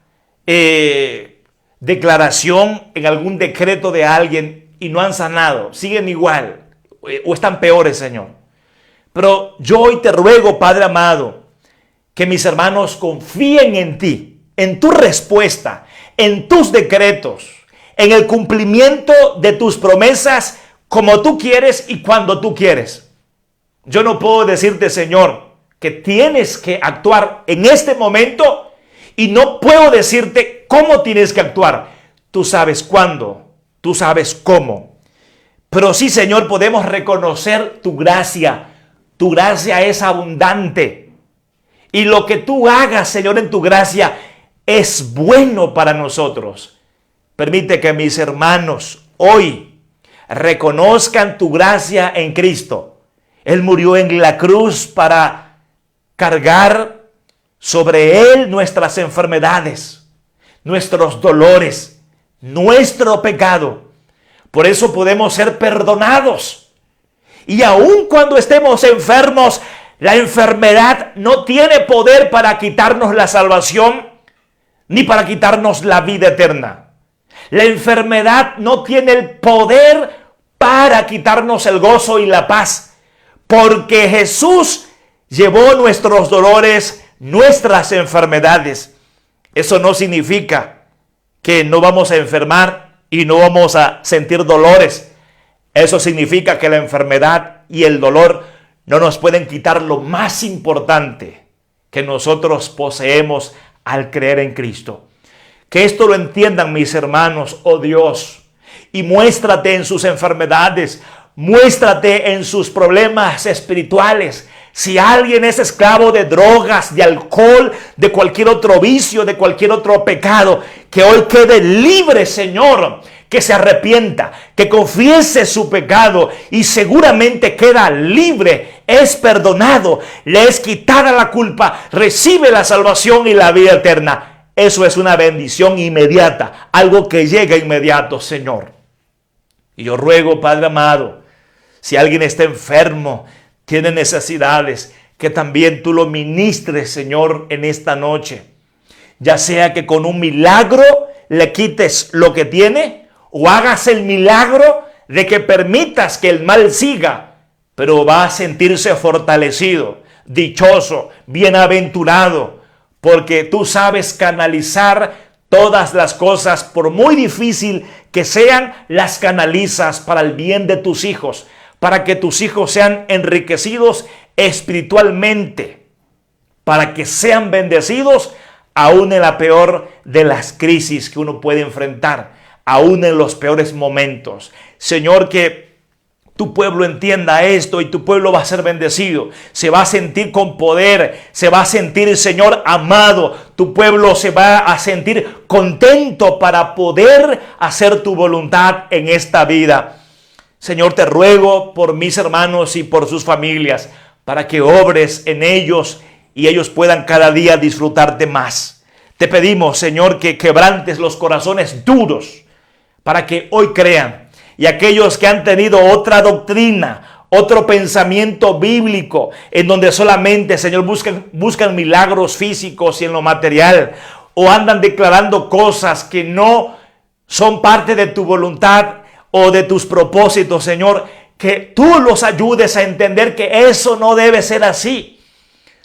declaración, en algún decreto de alguien y no han sanado. Siguen igual o están peores, Señor. Pero yo hoy te ruego, Padre amado, que mis hermanos confíen en ti, en tu respuesta, en tus decretos, en el cumplimiento de tus promesas como tú quieres y cuando tú quieres. Yo no puedo decirte, Señor, que tienes que actuar en este momento y no puedo decirte cómo tienes que actuar. Tú sabes cuándo, tú sabes cómo. Pero sí, Señor, podemos reconocer tu gracia. Tu gracia es abundante. Y lo que tú hagas, Señor, en tu gracia es bueno para nosotros. Permite que mis hermanos hoy reconozcan tu gracia en Cristo. Él murió en la cruz para cargar sobre Él nuestras enfermedades, nuestros dolores, nuestro pecado. Por eso podemos ser perdonados. Y aun cuando estemos enfermos, la enfermedad no tiene poder para quitarnos la salvación ni para quitarnos la vida eterna. La enfermedad no tiene el poder para quitarnos el gozo y la paz, porque Jesús llevó nuestros dolores, nuestras enfermedades. Eso no significa que no vamos a enfermar y no vamos a sentir dolores. Eso significa que la enfermedad y el dolor no nos pueden quitar lo más importante que nosotros poseemos al creer en Cristo. Que esto lo entiendan mis hermanos, oh Dios, y muéstrate en sus enfermedades, muéstrate en sus problemas espirituales. Si alguien es esclavo de drogas, de alcohol, de cualquier otro vicio, de cualquier otro pecado, que hoy quede libre, Señor, que se arrepienta, que confiese su pecado y seguramente queda libre, es perdonado, le es quitada la culpa, recibe la salvación y la vida eterna. Eso es una bendición inmediata, algo que llega inmediato, Señor. Y yo ruego, Padre amado, si alguien está enfermo, tiene necesidades, que también tú lo ministres, Señor, en esta noche. Ya sea que con un milagro le quites lo que tiene, o hagas el milagro de que permitas que el mal siga, pero va a sentirse fortalecido, dichoso, bienaventurado, porque tú sabes canalizar todas las cosas, por muy difícil que sean, las canalizas para el bien de tus hijos, para que tus hijos sean enriquecidos espiritualmente, para que sean bendecidos aún en la peor de las crisis que uno puede enfrentar, aún en los peores momentos. Señor, que tu pueblo entienda esto y tu pueblo va a ser bendecido. Se va a sentir con poder, se va a sentir, Señor, amado. Tu pueblo se va a sentir contento para poder hacer tu voluntad en esta vida. Señor, te ruego por mis hermanos y por sus familias, para que obres en ellos y ellos puedan cada día disfrutarte más. Te pedimos, Señor, que quebrantes los corazones duros para que hoy crean. Y aquellos que han tenido otra doctrina, otro pensamiento bíblico, en donde solamente, Señor, buscan milagros físicos y en lo material, o andan declarando cosas que no son parte de tu voluntad o de tus propósitos, Señor, que tú los ayudes a entender que eso no debe ser así.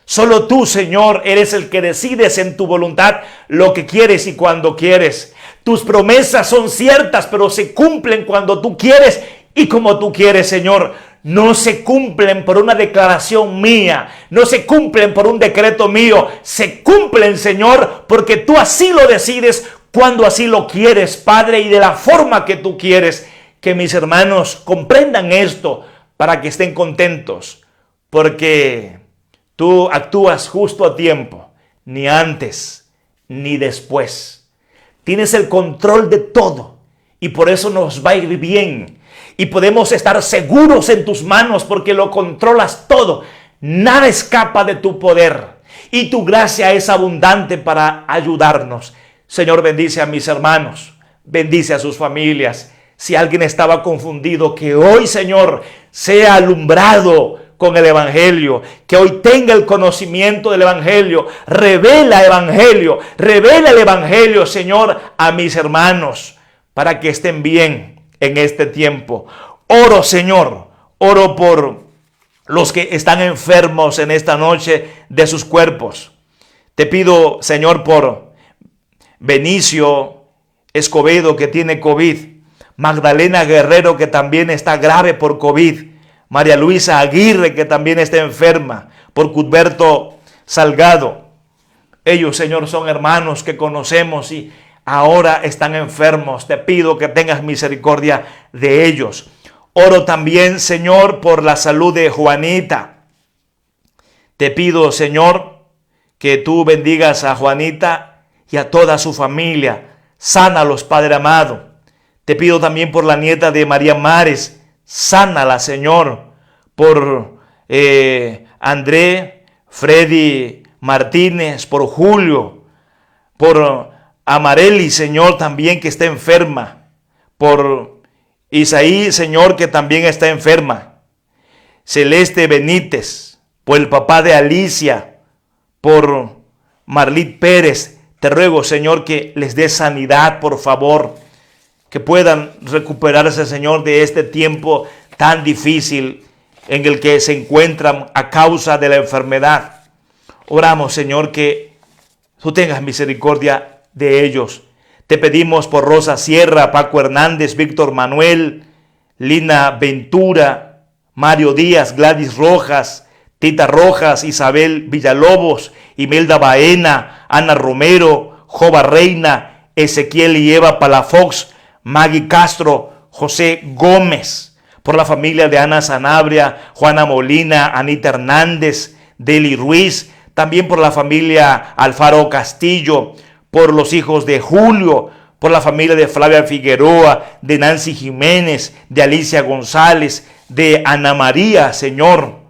Solo tú, Señor, eres el que decides en tu voluntad lo que quieres y cuando quieres. Tus promesas son ciertas, pero se cumplen cuando tú quieres y como tú quieres, Señor. No se cumplen por una declaración mía, no se cumplen por un decreto mío. Se cumplen, Señor, porque tú así lo decides cuando así lo quieres, Padre, y de la forma que tú quieres. Que mis hermanos comprendan esto para que estén contentos, porque tú actúas justo a tiempo, ni antes ni después. Tienes el control de todo y por eso nos va a ir bien. y podemos estar seguros en tus manos porque lo controlas todo. Nada escapa de tu poder y tu gracia es abundante para ayudarnos. Señor, bendice a mis hermanos, bendice a sus familias. Si alguien estaba confundido, que hoy, Señor, sea alumbrado con el Evangelio, que hoy tenga el conocimiento del Evangelio. Revela el Evangelio, Señor, a mis hermanos, para que estén bien en este tiempo. Oro, Señor, oro por los que están enfermos en esta noche de sus cuerpos. Te pido, Señor, por Benicio Escobedo, que tiene COVID, Magdalena Guerrero, que también está grave por COVID, María Luisa Aguirre, que también está enferma, por Cuthberto Salgado. Ellos, Señor, son hermanos que conocemos y ahora están enfermos. Te pido que tengas misericordia de ellos. Oro también, Señor, por la salud de Juanita. Te pido, Señor, que tú bendigas a Juanita y a toda su familia. Sánalos, Padre amado. Te pido también por la nieta de María Mares. Sánala, Señor. Por André, Freddy Martínez, por Julio, por Amareli, Señor, también que está enferma. Por Isaí, Señor, que también está enferma. Celeste Benítez, por el papá de Alicia, por Marlit Pérez. Te ruego, Señor, que les dé sanidad, por favor, que puedan recuperarse, Señor, de este tiempo tan difícil en el que se encuentran a causa de la enfermedad. Oramos, Señor, que tú tengas misericordia de ellos. Te pedimos por Rosa Sierra, Paco Hernández, Víctor Manuel, Lina Ventura, Mario Díaz, Gladys Rojas, Tita Rojas, Isabel Villalobos, Imelda Baena, Ana Romero, Jova Reina, Ezequiel y Eva Palafox, Maggie Castro, José Gómez, por la familia de Ana Sanabria, Juana Molina, Anita Hernández, Deli Ruiz, también por la familia Alfaro Castillo, por los hijos de Julio, por la familia de Flavia Figueroa, de Nancy Jiménez, de Alicia González, de Ana María, Señor.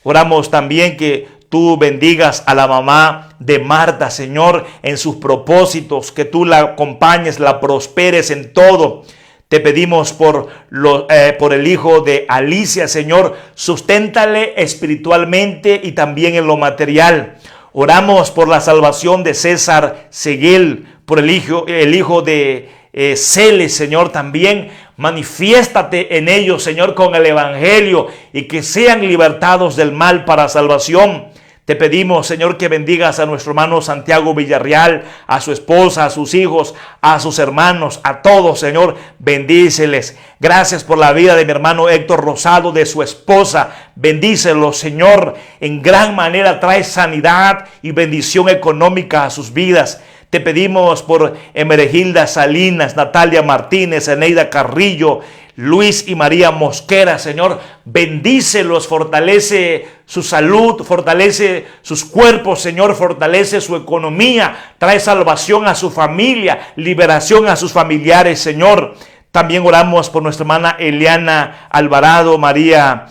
Oramos también que tú bendigas a la mamá de Marta, Señor, en sus propósitos, que tú la acompañes, la prosperes en todo. Te pedimos por el hijo de Alicia, Señor, susténtale espiritualmente y también en lo material. Oramos por la salvación de César Seguel, por el hijo de Celes, Señor, también. Manifiéstate en ellos, Señor, con el Evangelio y que sean libertados del mal para salvación. Te pedimos, Señor, que bendigas a nuestro hermano Santiago Villarreal, a su esposa, a sus hijos, a sus hermanos, a todos, Señor, bendíceles. Gracias por la vida de mi hermano Héctor Rosado, de su esposa. Bendícelos, Señor, en gran manera trae sanidad y bendición económica a sus vidas. Te pedimos por Emeregilda Salinas, Natalia Martínez, Eneida Carrillo, Luis y María Mosquera, Señor, bendícelos, fortalece su salud, fortalece sus cuerpos, Señor, fortalece su economía, trae salvación a su familia, liberación a sus familiares, Señor. También oramos por nuestra hermana Eliana Alvarado, María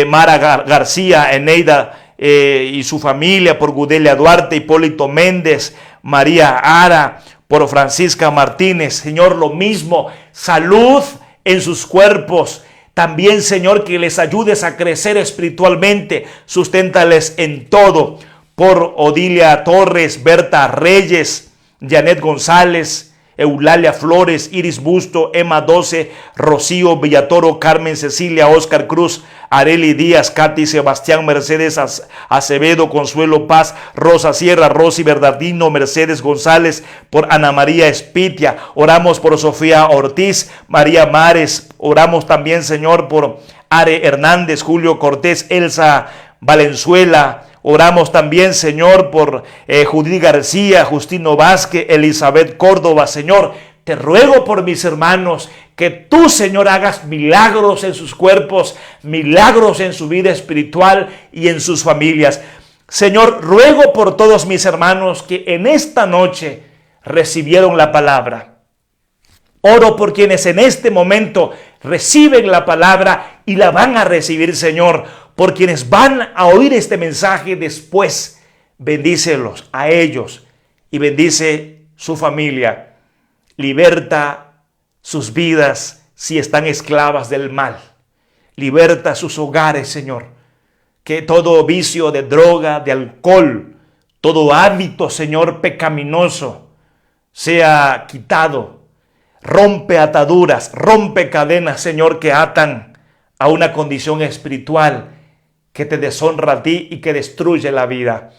Mara García, Eneida y su familia, por Gudelia Duarte, Hipólito Méndez, María Ara, por Francisca Martínez, Señor, lo mismo, salud en sus cuerpos. También, Señor, que les ayudes a crecer espiritualmente, susténtales en todo. Por Odilia Torres, Berta Reyes, Janet González, Eulalia Flores, Iris Busto, Emma 12, Rocío Villatoro, Carmen Cecilia, Oscar Cruz, Areli Díaz, Katy Sebastián, Mercedes Acevedo, Consuelo Paz, Rosa Sierra, Rosy Bernardino, Mercedes González, por Ana María Espitia. Oramos por Sofía Ortiz, María Mares. Oramos también, Señor, por Are Hernández, Julio Cortés, Elsa Valenzuela. Oramos también, Señor, por Judí García, Justino Vázquez, Elizabeth Córdoba. Señor, te ruego por mis hermanos que tú, Señor, hagas milagros en sus cuerpos, milagros en su vida espiritual y en sus familias. Señor, ruego por todos mis hermanos que en esta noche recibieron la palabra. Oro por quienes en este momento reciben la palabra y la van a recibir, Señor. Por quienes van a oír este mensaje después. Bendícelos a ellos y bendice su familia. Liberta sus vidas si están esclavas del mal. Liberta sus hogares, Señor. Que todo vicio de droga, de alcohol, todo hábito, Señor, pecaminoso, sea quitado. Rompe ataduras, rompe cadenas, Señor, que atan a una condición espiritual que te deshonra a ti y que destruye la vida.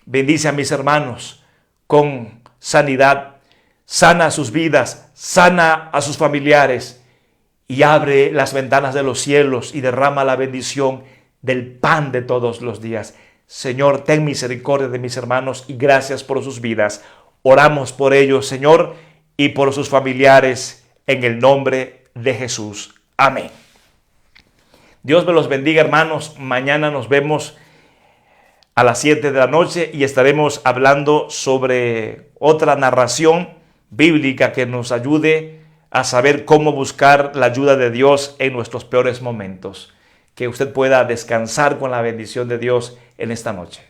Bendice a mis hermanos con sanidad. Sana sus vidas, sana a sus familiares y abre las ventanas de los cielos y derrama la bendición del pan de todos los días. Señor, ten misericordia de mis hermanos y gracias por sus vidas. Oramos por ellos, Señor, y por sus familiares en el nombre de Jesús. Amén. Dios me los bendiga, hermanos. Mañana nos vemos a las 7 de la noche y estaremos hablando sobre otra narración bíblica que nos ayude a saber cómo buscar la ayuda de Dios en nuestros peores momentos. Que usted pueda descansar con la bendición de Dios en esta noche.